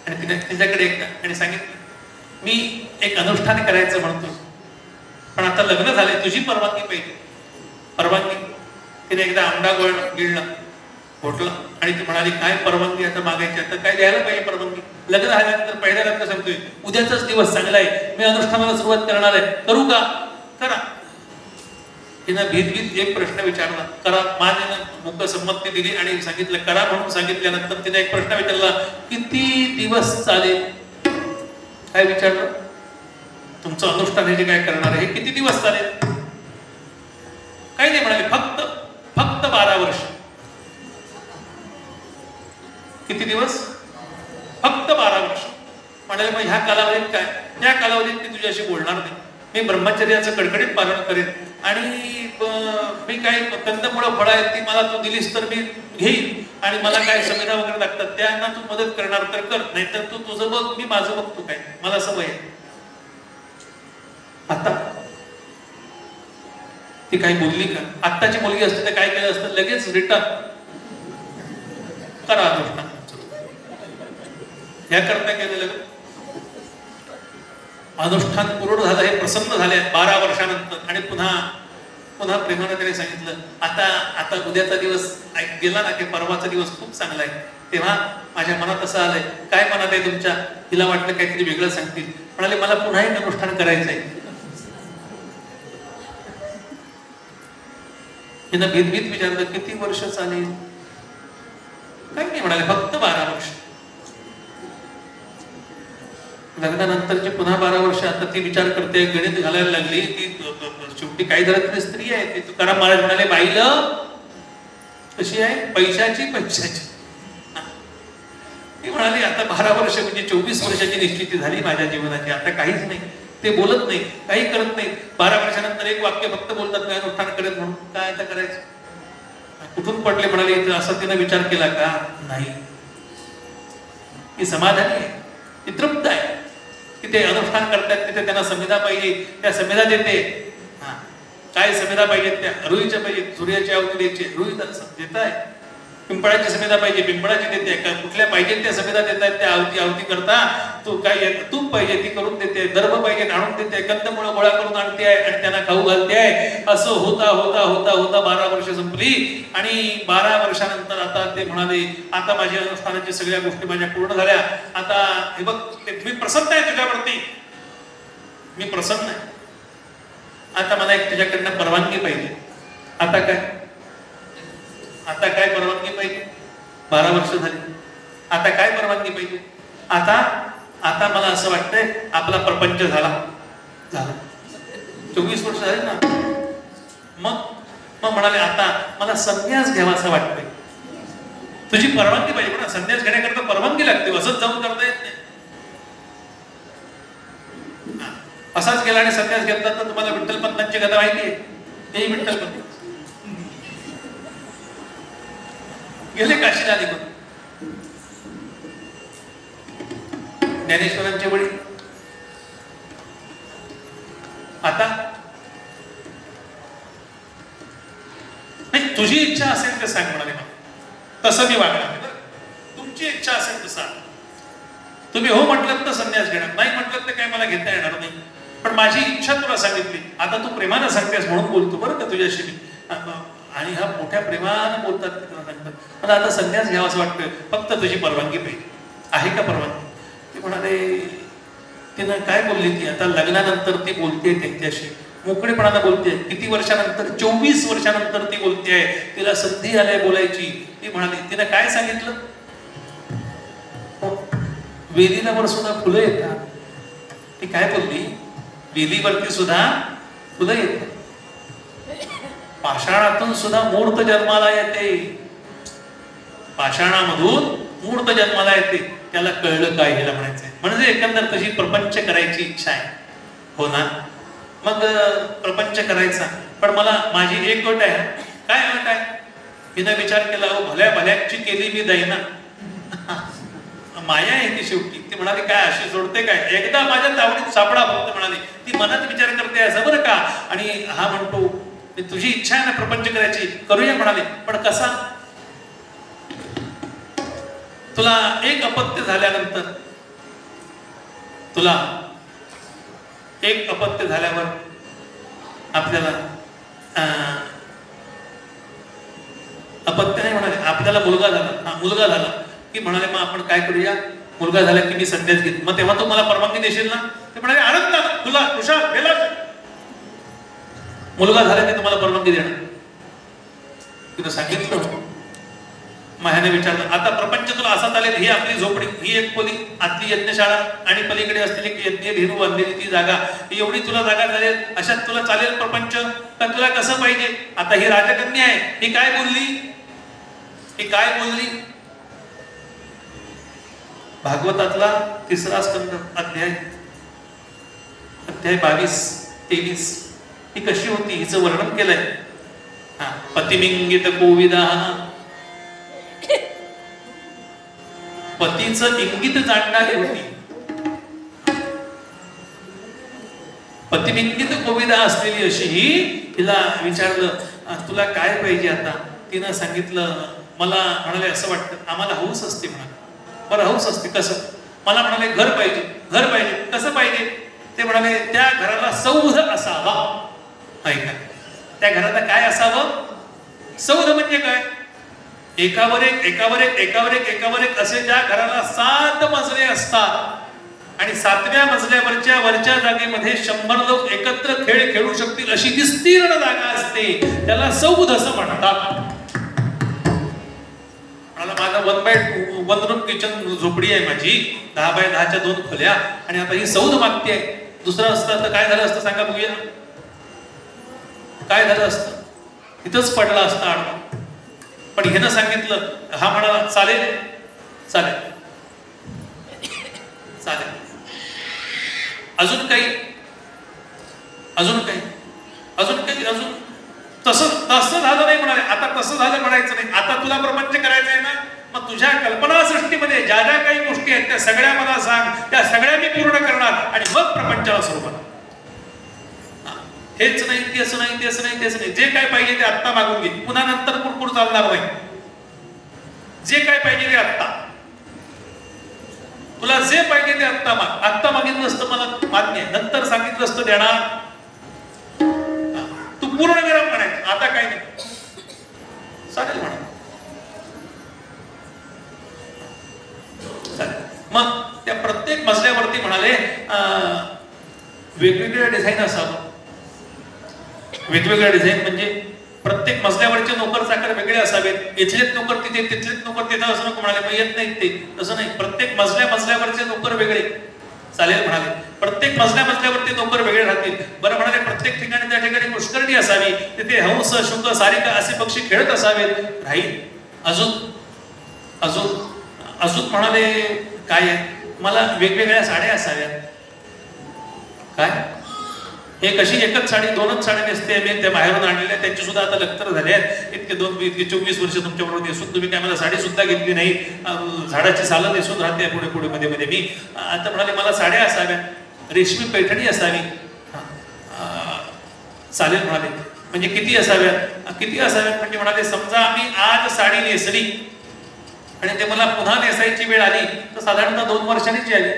आणि तिने तिच्याकडे एकदा आणि सांगितलं मी एक अनुष्ठान करायचं म्हणतो पण आता लग्न झाले तुझी परवानगी पाहिजे. परवानगी. तिने एकदा आंबा गिळला घोटला आणि ती म्हणाली काय परवानगी आता मागायची, आता काय द्यायला पाहिजे परवानगी. लग्न झाल्यानंतर पहिल्या रात्र सांगतोय उद्याचाच दिवस चांगला आहे, मी अनुष्ठानाला सुरुवात करणार आहे, करू का. करा. तिनं भीत एक प्रश्न विचारला, करा. मान्य मुख संमती दिली आणि सांगितलं करा म्हणून सांगितल्यानंतर तिने एक प्रश्न विचारला किती दिवस चालेल. काय विचारलं, तुमचं अनुष्ठान हे जे काय करणार आहे हे किती दिवस चालेल. काही नाही म्हणाले, फक्त 12 वर्ष. किती दिवस, फक्त 12 वर्ष. म्हणाले मग ह्या कालावधीत काय, या कालावधीत मी तुझ्याशी बोलणार नाही, मी ब्रह्मचर्याचं कडकडीत पालन करेन आणि मी काय कंदमुळं फळं आहेत ती मला तू दिलीस तर मी घेईन आणि मला काय समिधा वगैरे लागतात त्यांना तू मदत करणार तर कर, नाहीतर तू तुझं बघ मी माझं बघतो, काय मला सवय आहे. आता ती काही बोलली का. आत्ताची मुलगी असते तर काय केलं असतं, लगेच रिटर्न करा अनुष्ठान. या करता केलेलं अनुष्ठान पूर्ण झालं, हे प्रसन्न झाले 12 वर्षानंतर आणि पुन्हा प्रेमाने त्याने सांगितलं आता उद्याचा दिवस गेला ना की परवाचा दिवस खूप चांगला आहे. तेव्हा माझ्या मनात असं आलंय, काय मनात आहे तुमच्या. तिला वाटलं काहीतरी वेगळं सांगतील. म्हणाले मला पुन्हा एक अनुष्ठान करायचं आहे. हिनं भीत विचारलं किती वर्ष चालेल. काही नाही म्हणाले, फक्त 12 वर्ष. लग्नानंतरचे पुन्हा 12 वर्ष. आता ती विचार करते, गणित घालायला लागली. ती शेवटी काही झालं तरी स्त्री आहे. ती तुकाराम महाराज म्हणाले बाईला कशी आहे, पैशाची. ती म्हणाली आता 12 वर्ष म्हणजे 24 वर्षाची निश्चिती झाली माझ्या जीवनाची. आता काहीच नाही, ते बोलत नाही, काही करत नाही. 12 वर्षानंतर एक वाक्य फक्त बोलतात काय अनुष्ठान करेल म्हणून. काय आता करायचं, कुठून पडले म्हणाले. असं तिने विचार केला का नाही. ती समाधानी आहे, ती तृप्त आहे. तिथे अनुष्ठान करतात तिथे त्यांना समिधा पाहिजे, त्या समिधा देते. काय समिधा पाहिजे, त्या रुईच्या पाहिजे, सूर्याची आहुती द्यायची, रुई देत आहे. पिंपळाची समिधा पाहिजे, पिंपळाची देते. कुठल्या पाहिजे त्या समिधा देत आहेत, त्या आहुती करता. तू काय तूप पाहिजे ती करून देते, दर्भ पाहिजे आणून देते, कंदमुळं गोळा करून आणते आहे आणि त्यांना खाऊ घालते आहे. असं होता होता होता होता 12 वर्ष संपली आणि 12 वर्षानंतर आता ते म्हणाले आता माझ्या अनुष्ठानाची सगळ्या गोष्टी माझ्या पूर्ण झाल्या. आता हे बघ मी प्रसन्न आहे तुझ्यावरती, मी प्रसन्न आहे. आता मला एक तुझ्याकडनं परवानगी पाहिजे. आता काय परवानगी पाहिजे. 12 वर्ष झाली, आता काय परवानगी पाहिजे. आता मला असं वाटतंय आपला प्रपंच झाला 24 वर्ष झाले ना. मग म्हणाले आता मला संन्यास घ्यावा असं वाटतंय. तुझी परवानगी पाहिजे. पण संन्यास घेण्याकरता परवानगी लागते, असंच जाऊन करता येत नाही. असाच गेला आणि संन्यास घेतला तर तुम्हाला विठ्ठलपंतांची कथा माहिती आहे. तेही विठ्ठलपंत गेले काशीला निघून. ज्ञानेश्वरांचे वडील आता नाही तुझी इच्छा असेल तर सांग म्हणाले. तसं मी वागणार, तुमची इच्छा असेल तसा. तुम्ही हो म्हटलं तर संन्यास घेणार, नाही म्हटलं तर काय मला घेता येणार नाही. पण माझी इच्छा तुला सांगितली, आता तू प्रेमानं सांगतेस म्हणून बोलतो बरं का तुझ्याशी मी. आणि हा मोठ्या प्रेमानं बोलतात तुला सांगतात. मला आता संन्यास घ्यावा असं वाटतं, फक्त तुझी परवानगी पाहिजे. आहे का परवानगी. ते म्हणाले तिनं काय बोलली ती. आता लग्नानंतर ती बोलते त्यांच्याशी मोकळेपणानं बोलते. किती वर्षानंतर, 24 वर्षानंतर ती बोलते आहे. तिला संधी आली बोलायची. ती म्हणाली, तिनं काय सांगितलं, वेलीवर सुद्धा फुलं येतात. ती काय बोलली, वेलीवरती सुद्धा फुलं येतात, पाषाणातून सुद्धा मूर्त जन्माला येते, पाषाणामधून मूर्त जन्माला येते. त्याला कळलं काय हिला म्हणायचंय. म्हणजे एकंदर तशी प्रपंच करायची इच्छा आहे. हो ना, मग प्रपंच करायचा. पण मला माझी एक अट आहे. काय अट आहे. हिनं विचार केला, भल्या भल्याची केली मी दैना. माया आहे ती शेवटी. ती म्हणाली काय अशी सोडते काय, एकदा माझ्या तावडीत सापडा फक्त म्हणाली. ती मनात विचार करते असं बरं का. आणि हा म्हणतो तुझी इच्छा आहे ना प्रपंच करायची, करूया म्हणाले, पण कसा. तुला एक अपत्य झाल्यानंतर, तुला एक अपत्य झाल्यावर आपल्याला अपत्य नाही म्हणाले, आपल्याला मुलगा झाला. हा मुलगा झाला की म्हणाले मग आपण काय करूया, मुलगा झाला की मी संन्यास घेत, मग तेव्हा तू मला परवानगी देशील ना. ते म्हणाले आनंद तुला कुशाल गेला, मुलगा झाला की तुम्हाला परवानगी देणार. तिनं सांगितलं. मायाने विचारलं आता प्रपंच तुला असा चालेल, ही आपली झोपडी, ही एक खोली, आतली यज्ञशाळा आणि पलीकडे असलेली यज्ञ धेनू बांधलेली ती जागा, एवढी तुला जागा चालेल, अशात तुला चालेल प्रपंच का तुला कसं पाहिजे. आता ही राजकन्या आहे, ही काय बोलली, ही काय बोलली. भागवतातला 3रा स्कंद अध्याय 22-23 ही कशी होती हिचं वर्णन केलंय. पतिमिंगित कोविदा, पतीचं इंगित जाणणारी होती. पतिमिंगित कोविदा असलेली अशी ही. तिला विचारलं तुला काय पाहिजे आता. तिनं सांगितलं मला म्हणाले असं वाटतं आम्हाला हौस असते. म्हणाले बरं हौस असते कसं. मला म्हणाले घर पाहिजे, घर पाहिजे कसं पाहिजे. ते म्हणाले त्या घराला सौध असावा. ऐका त्या घराला काय असावं. सौध म्हणजे काय, एकावर एक एकावर एक एकावर एक एकावर एक असे ज्या घराला 7 मजले असतात आणि 7व्या मजल्यावरच्या वरच्या जागेमध्ये 100 लोक एकत्र खेळ खेळू शकतील अशी विस्तीर्ण जागा असते, त्याला सौध असं म्हणतात. मला माझा 1 रूम किचन झोपडी आहे माझी, 10x10च्या 2 खोल्या, आणि आता ही सौध मागते आहे. दुसरं असतं तर काय झालं असतं सांगा बघूया, काय झालं असतं, इथंच पडला असता आडवा. पण ह्यानं सांगितलं, हा म्हणाला चालेल चालेल चालेल. अजून काही अजून काही अजून काही अजून तसं झालं नाही म्हणाले. आता तसं झालं म्हणायचं नाही. आता तुला प्रपंच करायचं आहे ना, मग तुझ्या कल्पना सृष्टीमध्ये ज्या ज्या काही गोष्टी आहेत त्या सगळ्या मला सांग, त्या सगळ्या मी पूर्ण करणार आणि मग प्रपंचाला सुरुवात. हेच नाही तेच नाही तेच नाही तेच नाही, जे काय पाहिजे ते आत्ता मागून घे, पुन्हा नंतर कुरकुर चालणार नाही. जे काय पाहिजे ते आत्ता, तुला जे पाहिजे ते आत्ता माग. आत्ता मागितलं असतं मला मान्य आहे, नंतर सांगितलं असतं देणार, तू पूर्ण करा म्हणायचं. आता काय नाही चालेल म्हणा चालेल. मग त्या प्रत्येक मजल्यावरती म्हणाले वेगवेगळ्या डिझाईन असावं. वेगवेगळ्या डिझाईन म्हणजे प्रत्येक मजल्यावरचे नोकर चाकर वेगळे असावेत. इथलेच नोकर तिथे तिथलेच नोकर तिथे असं नको म्हणाले, मग येत नाहीत ते, तसं नाही. प्रत्येक मजल्यावरचे नोकर वेगळे चालेल म्हणाले. प्रत्येक मजल्यावरती नोकर वेगळे राहतील. बरं म्हणाले प्रत्येक ठिकाणी त्या ठिकाणी पुष्करणी असावी, तिथे हंस शुक सारिका असे पक्षी खेळत असावेत, राहील. अजून अजून अजून म्हणाले काय आहे, मला वेगवेगळ्या साड्या असाव्यात. काय हे कशी एकच साडी 2च साडी नेसते मी, त्या बाहेरून आणलेल्या त्यांची सुद्धा आता लक्तर झाले आहेत. इतके 24 वर्ष तुमच्याबरोबर नेसून तुम्ही काय मला साडी सुद्धा घेतली नाही, झाडाची सालं नेसून राहते पुढे पुढे मध्ये मध्ये मी. आता म्हणाले मला साड्या असाव्या, रेशमी पैठणी असावी. चालेल म्हणाले. म्हणजे किती असाव्यात, किती असाव्यात म्हणजे म्हणाले समजा आम्ही आज साडी नेसली आणि ते मला पुन्हा नेसायची वेळ आली तर साधारणतः 2 वर्षांनीची आली.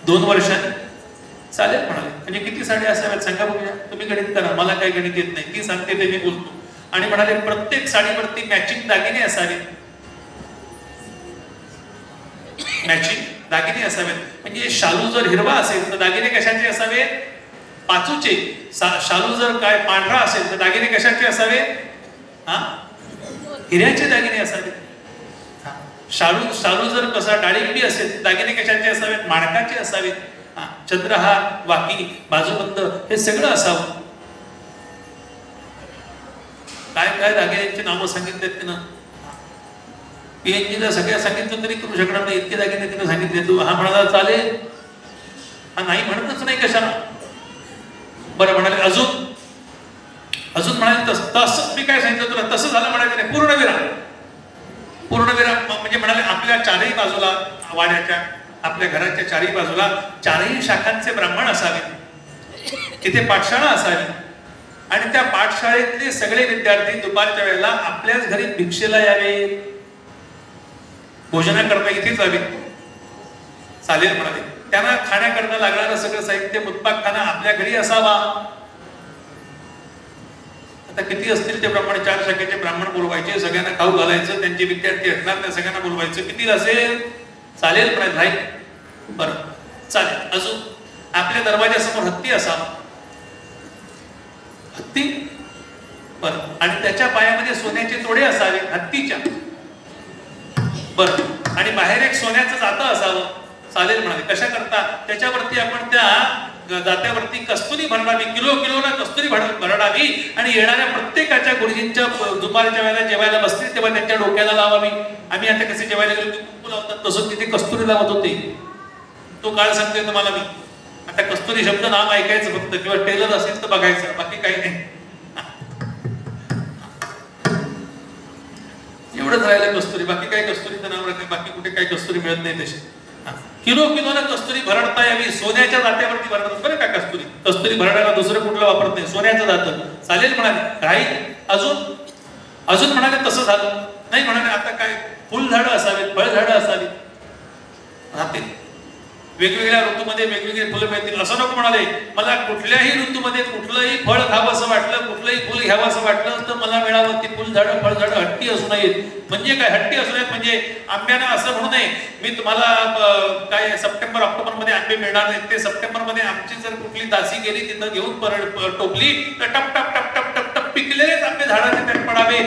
2 वर्षांनी चालेल म्हणाले. म्हणजे किती साड्या असाव्यात सांगा बघूया, तुम्ही गणित करा, मला काही गणित येत नाही, ती सांगते ते मी बोलतो. आणि म्हणाले प्रत्येक साडीवरती मॅचिंग दागिने असावेत. मॅचिंग दागिने असावेत. म्हणजे शालू जर हिरवा असेल तर दागिने कशाचे असावेत, पाचूचे. शालू जर काय पांढरा असेल तर दागिने कशाचे असावे, हिऱ्याचे दागिने असावेत. शालू जर कसा डाळिंबी असेल दागिने कशाचे असावेत, माणकाचे असावेत. चंद्रहार वाकी बाजूबंद हे सगळं असावं. काय काय दागिन्यांची नावं सांगितलेत तिनं. PhDला सगळ्या सांगितलं तरी करू शकणार नाही, इतके दागिने तिनं सांगितले. तू हा म्हणाला चालेल, हा नाही म्हणतच नाही कशाला. बरं म्हणाले अजून म्हणाले तसं मी काय सांगितलं तुला, तसं झालं म्हणायचं नाही, पूर्णविराम. पूर्णविराम म्हणजे म्हणाले आपल्या चारही बाजूला वाड्याच्या, आपल्या घराच्या चारही बाजूला चारही शाखांचे ब्राह्मण असावे, तिथे पाठशाळा असावी आणि त्या पाठशाळेतले सगळे विद्यार्थी दुपारच्या वेळेला आपल्याच घरी भिक्षेला यावे, भोजनाकरता इथेच यावे. चालेल म्हणाले. त्यांना खाण्याकरता लागणारं सगळं साहित्य मुत्पाकखाना आपल्या घरी असावा. आता किती असतील ते ब्राह्मण, 4 शाखेचे ब्राह्मण बोलवायचे, सगळ्यांना खाऊ घालायचं, त्यांचे विद्यार्थी असणार त्या सगळ्यांना बोलवायचं. किती असेल? चालेल म्हणाले. भाई बरं चालेल. अजून आपल्या दरवाजासमोर हत्ती असावा. हत्ती बरं, आणि त्याच्या पायामध्ये सोन्याचे तोडे असावे हत्तीच्या. बरं, आणि बाहेर एक सोन्याचं जातं असावं. चालेल म्हणाले. कशा करता? त्याच्यावरती आपण त्या जात्यावरती कस्तुरी भरडावी, किलो कस्तुरी भरडावी आणि येणाऱ्या प्रत्येकाच्या गुरुजींच्या दुपारच्या वेळेला जेवायला बसतील तेव्हा त्यांच्या डोक्याला लावावी. आम्ही आता कसे जेवायला गेलो कुंकू लावतात तसं तिथे कस्तुरी लावत होते. तो काळ सांगतोय तुम्हाला मी. आता कस्तुरी शब्द नाम ऐकायचं फक्त, किंवा टेलर असेल तर बघायचं, बाकी काही नाही. एवढंच राहिलं कस्तुरी, बाकी काही कस्तुरीचं नाव राहते, बाकी कुठे काही कस्तुरी मिळत नाही तशी. किलोला कस्तुरी भरडता यावी, सोन्याच्या जात्यावरती भरडतात बरं का कस्तुरी. कस्तुरी भरडायला दुसरं कुठलं वापरत नाही, सोन्याचं जातं. चालेल म्हणाले. काही अजून म्हणाले तसं झालं नाही म्हणाले. आता काय? फुलझाडं असावीत, फळझाडं असावीत, राहतील. वेगवेगळ्या ऋतूमध्ये वेगवेगळी फुलं मिळतील असं नको म्हणाले. मला कुठल्याही ऋतूमध्ये कुठलंही फळ खावं असं वाटलं, कुठलंही फुल घ्यावं असं वाटलं तर मला मिळावं. ती फुलझाडं फळझाडं हट्टी असू नयेत. म्हणजे काय हट्टी असू नयेत? म्हणजे आंब्यानं असं म्हणू नये मी तुम्हाला काय सप्टेंबर ऑक्टोबर मध्ये आंबे मिळणार नाहीत, ते सप्टेंबर मध्ये आमची जर कुठली दासी गेली तिथं घेऊन टोपली तर टप टप टप टप टप टप पिकलेलेच आंबे झाडाचे त्यात पडावे,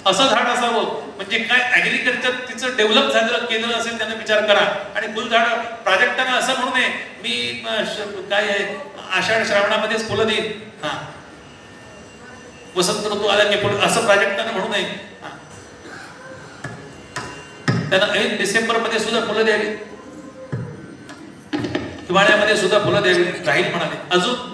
असं झाड असावं. म्हणजे काय ऍग्रिकल्चर तिचं डेव्हलप झालेलं केलेलं असेल त्याने विचार करा. आणि फुलझाड प्राजक्तानं असं म्हणू नये मी काय आषाढ श्रावणामध्येच फुलं देईन, हा वसंत ऋतू आला की फुल, असं प्राजक्तानं म्हणू नये. त्यांना ऐन डिसेंबर मध्ये सुद्धा फुलं द्यावी, हिवाळ्यामध्ये सुद्धा फुलं द्यावी. राहील म्हणाले. अजून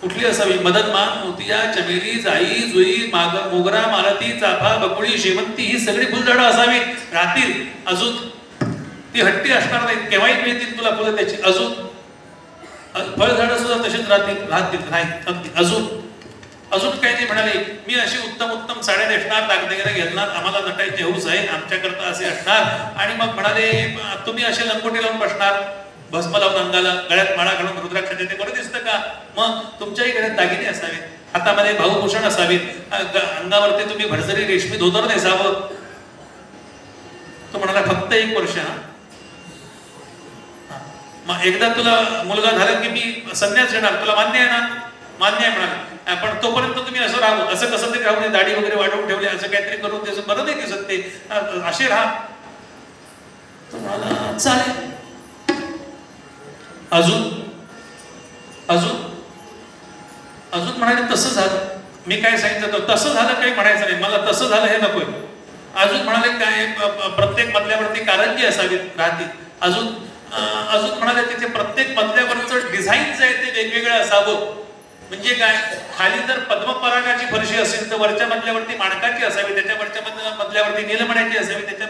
कुठली असावी? मदनमान, मोतिया, चमेली, जाई, जुई, मोगरा, मालती, चाफा, बकुळी, शेवंती ही सगळी फुलझाडं असावी, राहतील. अजून ती हट्टी असणार नाही, केव्हाही मिळतील तुला फुलं त्याची. अजून फळझाडं सुद्धा तशीच राहतील. अजून काही नाही म्हणाले. मी अशी उत्तम साड्या नेसणार, दागदागिने घेणार, आम्हाला नटायची हौस आहे, आमच्याकरता असे असणार. आणि मग म्हणाले तुम्ही असे लंगोटी लावून बसणार, भस्म लावून अंगाला, गळ्यात माळा घालून रुद्राक्षाचे, ते बरं दिसतं का? मग तुमच्याही गळ्यात दागिने असावेत, हातामध्ये भाऊभूषण असावेत, अंगावरती तुम्ही भरजरी रेशमी धोतर नेसावं. तो म्हणाला फक्त 1 वर्ष. मग एकदा तुला मुलगा झाला की मी संन्यास घेणार, तुला मान्य आहे ना? मान्य आहे म्हणाले. पण तोपर्यंत तुम्ही असं राहू, असं कसं तरी राहू नये, दाढी वगैरे वाढवून ठेवली असं काहीतरी करून त्याचं बरं नाही दिसत ते, असे राहा. तुम्हाला चालेल. अजून म्हणाले तसं झालं. मी काय सांगितलं तसं झालं काही म्हणायचं नाही, मला तसं झालं हे नकोय. अजून म्हणाले काय प्रत्येक मजल्यावरती कारंजी असावी, राहतील. अजून म्हणाले तिथे प्रत्येक मजल्यावरचं डिझाईन जे आहे ते वेगवेगळं असावं. म्हणजे काय? खाली जर पद्मपरागाची फरशी असेल तर वरच्या मजल्यावरती माणकाची असावी, त्याच्या वरच्या मजल्यावरती नीलमण्याची असावी, त्याच्या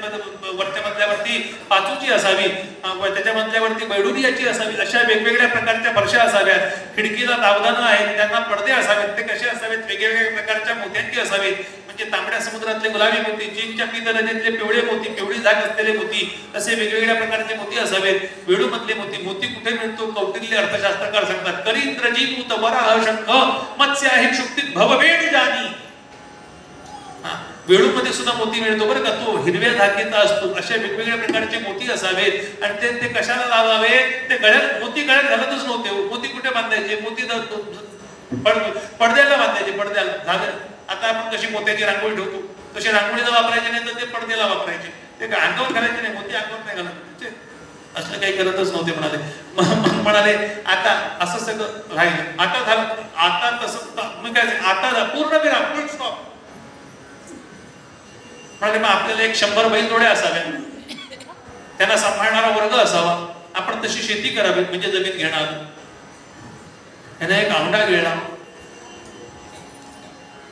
वरच्या मजल्यावरती पाचूची असावी, त्याच्या मजल्यावरती बैडुरियाची असावी. अशा वेगवेगळ्या प्रकारच्या फरशा असाव्यात. खिडकीला दावदानं आहेत, त्यांना पडदे असावेत. ते कसे असावेत? वेगवेगळ्या प्रकारच्या मोत्यांची असावेत. म्हणजे तांबड्या समुद्रातले गुलाबी मोती, चीनच्या पीत नदीतले पिवळे मोती, पिवळी झाक असलेले मोती, असे वेगवेगळ्या प्रकारचे मोती असावेत. वेळू मधले मोती कुठे मिळतो? कौटिल्य अर्थशास्त्रकार सांगतात. करींद्रजीत वराह शंख मत्स्य आहे शुक्तीत भववेणू जानी. वेळूमध्ये सुद्धा मोती मिळतो बरं का, तो हिरव्या धाकेचा असतो. अशा वेगवेगळ्या प्रकारचे मोती असावेत. आणि ते कशाला लावावे? ते गळ्यात, मोती गळ्यात घालतच नव्हते. मोती कुठे बांधायचे? मोती पडद्याला बांधायचे, पडद्याला. झालं. आता आपण कशी मोत्याची रांगोळी ठेवतो तशी रांगोळीला वापरायचे नाही तर ते पडद्याला वापरायचे. ते अंगावर घालायचे नाही, मोती अंगावर नाही घालायचे. असलं काही करतच नव्हते म्हणाले. मग म्हणाले आता असं सगळं राहिलं. आता झालं. आता तसं मी काय आता पूर्ण विराम, फुल स्टॉप. म्हणाले मग आपल्याला 100 बैलजोड्या असाव्या, त्यांना सांभाळणारा वर्ग असावा. आपण तशी शेती करावी, म्हणजे जमीन घेणार, त्यांना एक औंढा घेणार,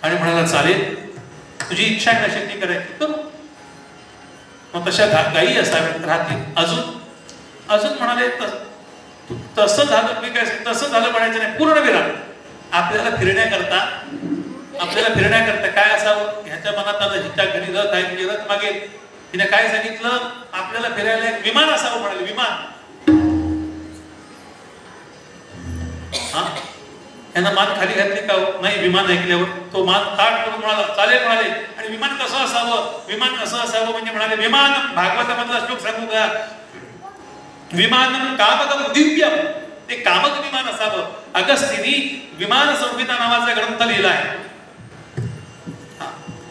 आणि म्हणाला चालेल, तुझी इच्छा आहे ना शेती करायची करू. मग तशा गायी असाव्यात राहतील. अजून म्हणाले तसं झालं मी काय तसं झालं म्हणायचं नाही, पूर्ण विराम. आपल्याला फिरण्याकरता काय असावं ह्याच्या मनात आलं. हिच्या घरी रथ आहे, म्हणजे रथ मागेल. तिने काय सांगितलं, आपल्याला फिरायला एक विमान असावं म्हणाले. विमान. हा यांना मान खाली घातली का नाही. विमान ऐकल्यावर तो मान ताट करून म्हणाला चालेल म्हणाले. आणि विमान कसं असावं म्हणजे म्हणाले विमान भागवतामधला श्लोक सांगू का, विमानम कामकम दिव्यम, ते कामक विमान असावं. अगस्तीनी विमान संहिता नावाचा ग्रंथ लिहिला आहे.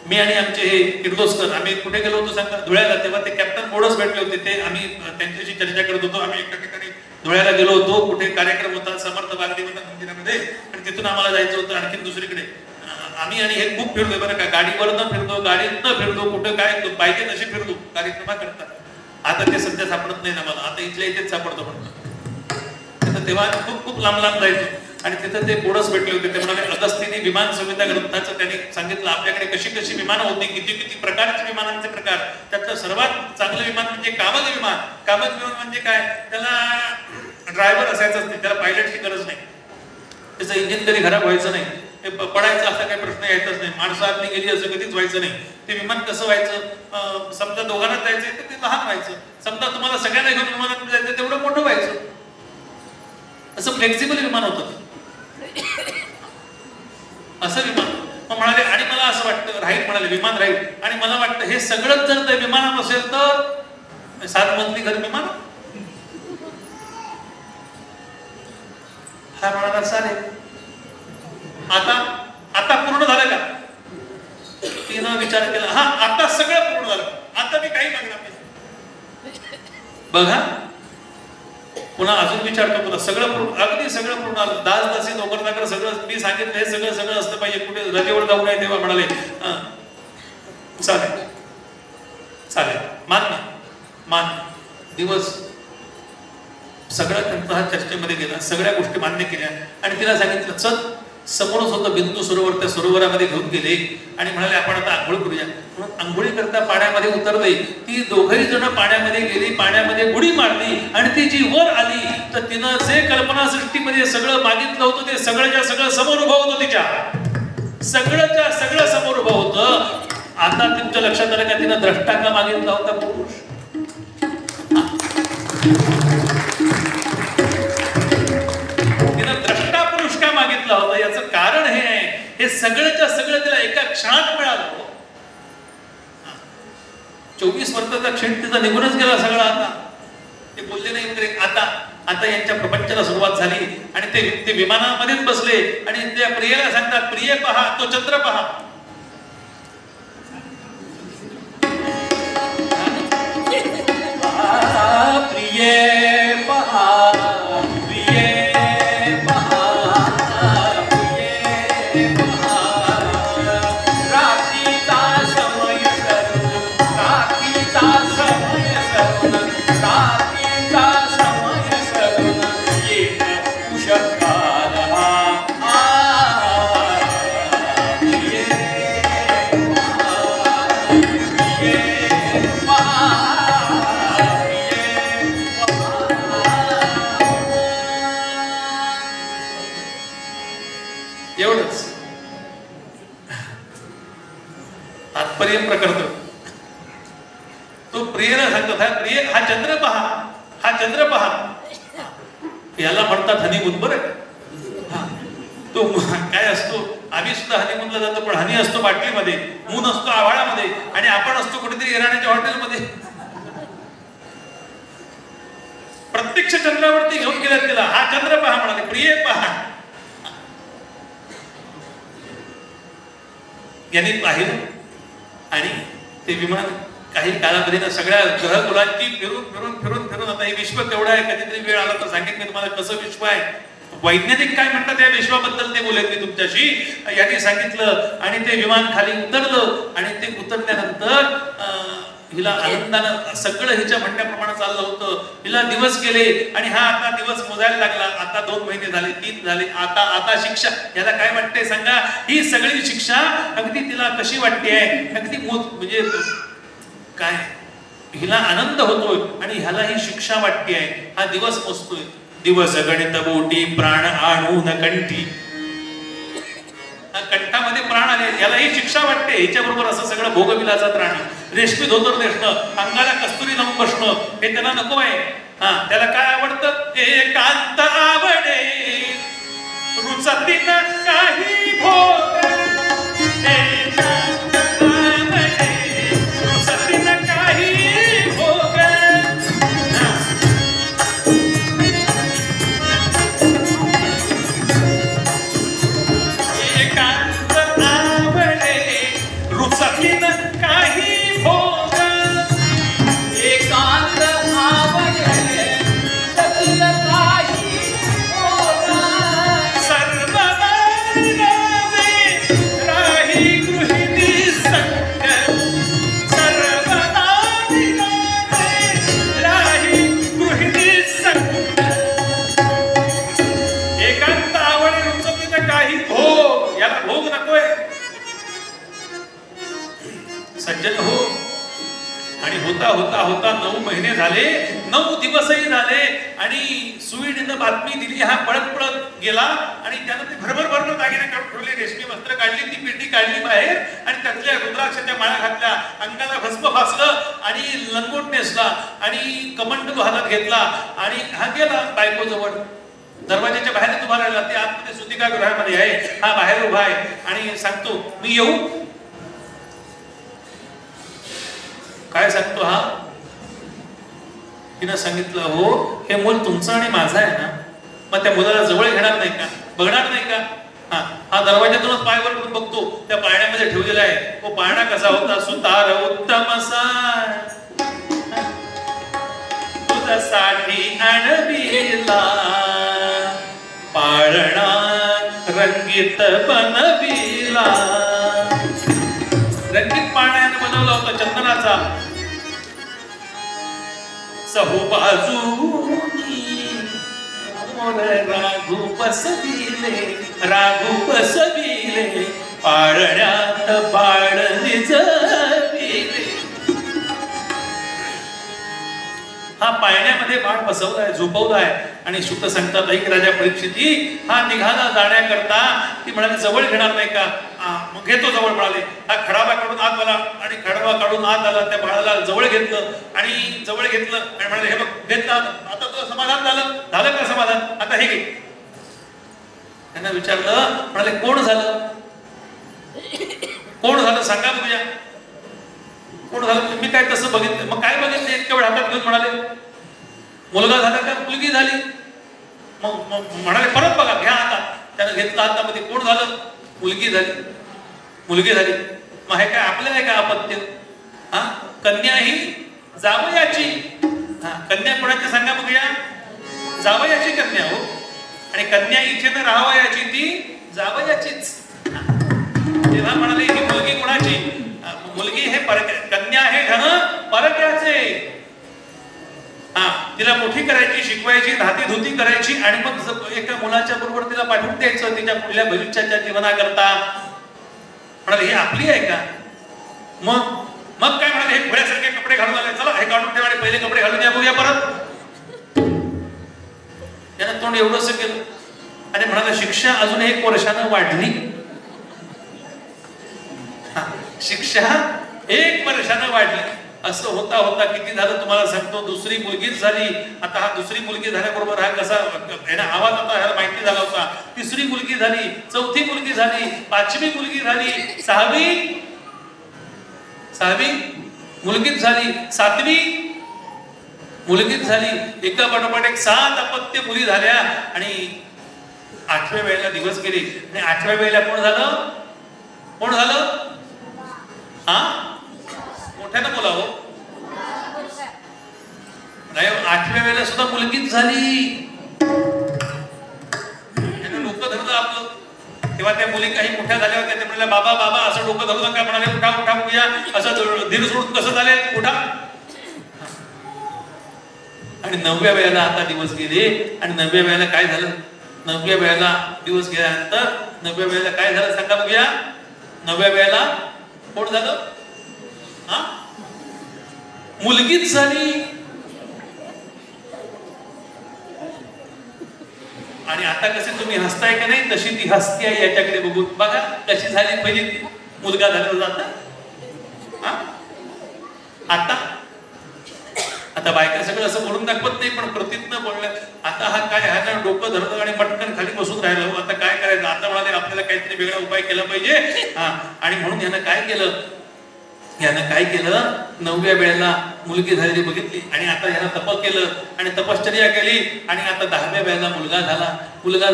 मी आणि आमचे हे किर्लोस्कर आम्ही कुठे गेलो होतो सांगा, धुळ्याला. तेव्हा ते कॅप्टन बोर्डच भेटले होते. ते आम्ही त्यांच्याशी चर्चा करत होतो. आम्ही एका ठिकाणी धुळ्याला गेलो होतो, कुठे कार्यक्रम होता समर्थ बागदेव मंदिरामध्ये, आणि तिथून आम्हाला जायचं होतं आणखी दुसरीकडे. आम्ही आणि हे खूप फिरलोय बरं का, गाडीवर न फिरलो, गाडीत न फिरलो, कुठं काय पाहिजे तशी फिरलो कार्यक्रमा करता. आता ते सध्या सापडत नाही ना मला, आता इथल्या इथेच सापडतो म्हणतो. तेव्हा खूप लांब जायचो आणि तिथं ते बोर्डच भेटले होते. ते म्हणाले अगस्तीनी विमान संहिता ग्रंथाचं त्यांनी सांगितलं आपल्याकडे कशी विमानं होती, किती प्रकारचे विमानांचे प्रकार. त्यातलं सर्वात चांगलं विमान म्हणजे कामक विमान. कामक विमान म्हणजे काय, त्याला ड्रायव्हर असायचाच नाही, त्याला पायलटची गरज नाही, त्याचं इंजिन कधी खराब व्हायचं नाही, ते पडायचं असा काही प्रश्न यायचाच नाही, माणसं आतली गेली असं कधीच व्हायचं नाही. ते विमान कसं व्हायचं, समजा दोघांना जायचंय तर ते लहान व्हायचं, समजा तुम्हाला सगळ्यांना घेऊन विमानात जायचं तेवढं मोठं व्हायचं. असं फ्लेक्झिबल विमान होतं असं विमान. मग म्हणाले आणि मला असं वाटतं राहील म्हणाले, विमान राहील. आणि मला वाटतं हे सगळंच जर त्या विमानात असेल तर 7 मजली घर विमान. हा म्हणाला चालेल. आता पूर्ण झालं का, तिनं विचार केला. हा आता सगळं पूर्ण झालं, आता मी काही मागणार नाही. बघा पुन्हा अजून विचारतो तुला, सगळं पूर्ण, अगदी सगळं पूर्ण आलं. दासी नोकरदार सगळं मी सांगितलं हे सगळं असलं पाहिजे, कुठे रजेवर जाऊ नये. तेव्हा म्हणाले चालेल मान दिवस सगळं त्यांचा हा चर्चेमध्ये गेला, सगळ्या गोष्टी मान्य केल्या. आणि तिला सांगितलं चल, समोरच होतं बिंदू सरोवर, त्या सरोवरामध्ये घेऊन गेले आणि म्हणाले आपण आता आंघोळ करूया. म्हणून आंघोळी करता पाण्यामध्ये उतरले. ती दोघही जण पाण्यामध्ये गेली, पाण्यामध्ये उडी मारली आणि ती जी वर आली तर तिनं जे कल्पना सृष्टीमध्ये सगळं मागितलं होतं ते सगळंच्या सगळं समोर उभं होतं. तिच्या सगळंच्या सगळं समोर उभं होतं. आता तुमच्या लक्षात आलं का तिनं द्रष्टा का मागितला होता पुरुष. मागितला होता याचं कारण हे आहे, हे सगळंच्या सगळं तिला एका क्षणात मिळालं. 24 वर्षाचा क्षण तिचा निघूनच गेला सगळा. आता ते बोलले नाही आता यांच्या प्रपंचाला सुरुवात झाली. आणि ते विमानामध्येच बसले आणि त्या प्रियेला सांगतात प्रिय पहा तो चंद्र पहा. प्रिय पहा करतो. तो प्रियला सांगतो प्रिय हा चंद्र पहा, याला म्हणतात हनीमून. बरं तो काय असतो, आम्ही सुद्धा हनीमूनला जातो पण हनी असतो बाटलीमध्ये, मून असतो आभाळामध्ये आणि आपण असतो कुठेतरी इराण्याच्या हॉटेलमध्ये. प्रत्यक्ष चंद्रावरती घेऊन गेला तिला. हा चंद्र पहा म्हणाले, प्रिय पहा. यांनी पाहिलं आणि ते विमान काही कालावधीनं सगळ्या ग्रहकुलांची फिरून आता हे विश्व केवढं आहे, कधीतरी वेळ आला तर सांगेन मी तुम्हाला कसं विश्व आहे. वैज्ञानिक काय म्हणतात या विश्वाबद्दल ते बोलेन मी तुमच्याशी. यांनी सांगितलं आणि ते विमान खाली उतरलं आणि ते उतरल्यानंतर हिला आनंदानं सगळं हिच्या म्हणण्याप्रमाणे चाललं होतं. हिला दिवस गेले आणि हा आता दिवस मोजायला लागला. आता 2 महिने झाले, 3 झाले, आता शिक्षा. याला काय वाटतंय सांगा? ही सगळी शिक्षा अगदी तिला कशी वाटते आहे, अगदी म्हणजे काय हिला आनंद होतोय आणि ह्याला ही शिक्षा वाटते आहे. हा दिवस मोजतोय. दिवस गणित बोटी प्राण आणून कंठी. कंठामध्ये प्राण आले, याला ही शिक्षा वाटते. हिच्याबरोबर असं सगळं भोगविलासात राहणं, रेशमी धोतर नेसणं, अंगाला कस्तुरी लावून बसणं, हे त्याला नको आहे. त्याला काय आवडतं? एकांत आवडे रुचतीन काही भोग. सज्जन हो. आणि होता होता होता 9 महिने झाले, 9 दिवसही झाले आणि सुईणीनं बातमी दिली. हा पळत पळत गेला आणि त्यानं ते भरभर दागिने काढून ठेवले, रेशमी वस्त्र काढली, ती पेटी काढली बाहेर आणि त्यातल्या रुद्राक्षाच्या माळा घातल्या, अंगाला भस्म फासलं आणि लंगोट नेसला आणि कमंडलू हातात घेतला आणि हा गेला बायकोजवळ. दरवाजाच्या बाहेर उभा राहिला. ते आतमध्ये सुतिका गृहामध्ये आहे, हा बाहेर उभा आहे आणि सांगतो, मी येऊ? काय सांगतो हा? तिनं सांगितलं, हो हे मूल तुमचं आणि माझं आहे ना, मग त्या मुलाला जवळ घेणार नाही का, बघणार नाही का? हा दरवाजातूनच पायवर करून बघतो, त्या पाळण्यामध्ये ठेवलेला आहे. तो पाळणा कसा होता? सुतार उत्तम सार तुझ्यासाठी आणविला, पाळणा रंगीत बनविला. रंगीत पाळण्याने बनवला होता, चंदनाचा. सहु बाजूनी राघू बसविले, राघू बसविले, पाळण्यात बाळ निजविले. हा पाळण्यामध्ये बाळ बसवलाय, झोपवलाय आणि शुद्ध सांगतात, ऐक राजा परीक्षिती, हा निघाला जाण्याकरता. ती म्हणाली, जवळ घेणार नाही का? मग घेतो जवळ म्हणाले. हा खडावा काढून आत आला आणि खडावा काढून आत आला. त्या बाळाला जवळ घेतलं आणि जवळ घेतलं आणि म्हणाले, हे बघ घेतलं, आता तुझं समाधान झालं का समाधान? आता हे घे. त्यांना विचारलं, म्हणाले कोण झालं? कोण झालं सांगा बघूया. कोण झालं? तुम्ही काय तसं बघितलं? मग काय बघितलं? इतक्या वेळ हातात घेऊन म्हणाले, मुलगा झाला का मुलगी झाली? मग म्हणाले परत बघा, घ्या आता. त्यानं घेतलं हातामध्ये. कोण झालं? मुलगी झाली. मुलगी झाली. मग हे काय आपल्याला आहे का अपत्य? कन्या ही जावयाची. कन्या कोणाची सांगा बघूया? जावयाची कन्या हो. आणि कन्या इथे न राहावयाची, ती जावयाचीच. तेव्हा म्हणाले ही मुलगी कोणाची? मुलगी हे कन्या आहे धन परक्याचे. तिला मोठी करायची, शिकवायची, धाती धुती करायची आणि मग एका मुलाच्या बरोबर तिला पाठवून द्यायचं तिच्या पुढल्या भविष्याच्या जीवनाकरता. म्हणाले ही आपली आहे का? मग काय म्हणाले, हे घोड्यासारखे कपडे घालून आले, चला हे काढून ठेवा आणि पहिले कपडे घालून या बघूया परत. त्यानं तोंड एवढंच केलं आणि म्हणाले शिक्षा अजून 1 वर्षानं वाढली. शिक्षा 1 वर्षानं वाढली. असं होता होता किती झालं तुम्हाला सांगतो, दुसरी मुलगीच झाली. आता हा दुसरी मुलगी झाल्याबरोबर हा कसा आवाज आता ह्याला माहिती झाला होता. तिसरी मुलगी झाली, चौथी मुलगी झाली, 5वी मुलगी झाली, 6वी मुलगीच झाली, 7वी मुलगीच झाली. एका पाठोपाठ एक 7 अपत्य मुली झाल्या आणि 8व्या वेळेला दिवस गेले आणि 8व्या वेळेला कोण झालं? मोठ्यानं बोला हो. नाही, 8व्या वेळेला सुद्धा मुलगीच झाली. लोक धरलं आपलं. तेव्हा त्या मुली काही मोठ्या झाल्या होत्या. ते म्हणाल्या बाबा बाबा असं डोकं धरू नका. म्हणाले उठा उठा बघूया. असं धीर सोडून कसं झाले उठा. आणि 9व्या वेळेला आता दिवस गेले आणि 9व्या वेळेला काय झालं? 9व्या वेळेला दिवस गेल्यानंतर 9व्या वेळेला काय झालं सांगा बघूया. 9व्या वेळेला कोण झालं? मुलगीच झाली. आणि आता कसे तुम्ही हसताय का नाही तशी ती हसती आहे याच्याकडे बघून. बघा कशी झाली पहिली मुलगा झालेला जाता. आता आता बायका सगळं असं बोलून दाखवत नाही पण प्रतीतनं बोललं. आता हा काय ह्याला डोकं धरलं आणि पटकन खाली बसून राहिलं. आता काय करायचं? आता म्हणाले आपल्याला काहीतरी वेगळा उपाय केला पाहिजे. आणि म्हणून यानं काय केलं? 9व्या वेळेला मुलगी झालेली बघितली आणि आता यानं तप केलं आणि तपश्चर्या केली आणि आता 10व्या वेळेला मुलगा झाला. मुलगा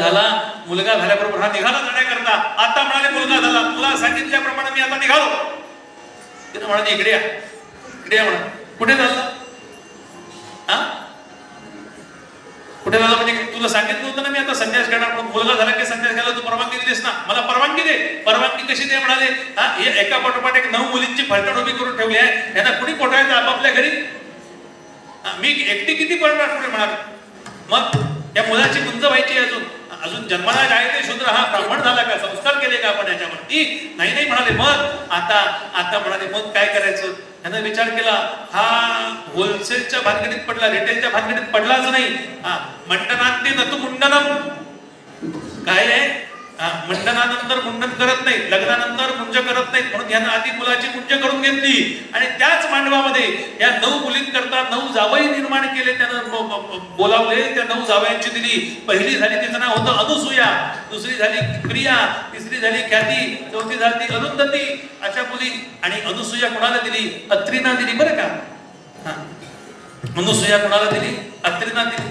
झाल्याबरोबर हा निघाला जाण्याकरता. आता म्हणाले मुलगा झाला, तुला सांगितल्याप्रमाणे मी आता निघालो. तिनं म्हणाले इकडे या म्हणा. कुठे झालं? कुठे झालं म्हणजे तुला सांगितलं होतं ना मी आता संन्यास घेणार. मुलगा झाला की संन्यास घ्यायला तू परवानगी दिलीस ना. मला परवानगी दे. परवानगी कशी दे म्हणाले. हे एका पाठोपाठ एक 9 मुलींची फलटण उभी करून ठेवली आहे. यांना कुणी पोटायचं आपापल्या घरी. मी एकटी किती पडणार पुढे म्हणाले. मग या मुलाची गुंज व्हायची अजून जन्माला आहे ते शूद्र. हा ब्राह्मण झाला का? संस्कार केले का आपण याच्यावरती? नाही म्हणाले. मग आता म्हणाले मग काय करायचं? यानं विचार केला. हा होलसेलच्या भानगडीत पडला, रिटेलच्या भानगडीत पडलाच नाही. मंडनांती नतु मुंडनम काय आहे? मंडनानंतर मुंडन करत नाही, लग्नानंतर मुंज करत नाहीत. म्हणून यानं आधी मुलाची मुंज करून घेतली आणि त्याच मांडवामध्ये या 9 मुलींकरता 9 जावई निर्माण केले. त्यानं बोलावले. त्या 9 जावयांची दिली. पहिली झाली तिचं नाव होतं अनुसूया, दुसरी झाली प्रिया, तिसरी झाली ख्याती, चौथी झाली अरुंधती. अशा मुली. आणि अनुसूया कोणाला दिली? अत्रीना दिली बरं का. अनुसूया कोणाला दिली? अत्रीना दिली.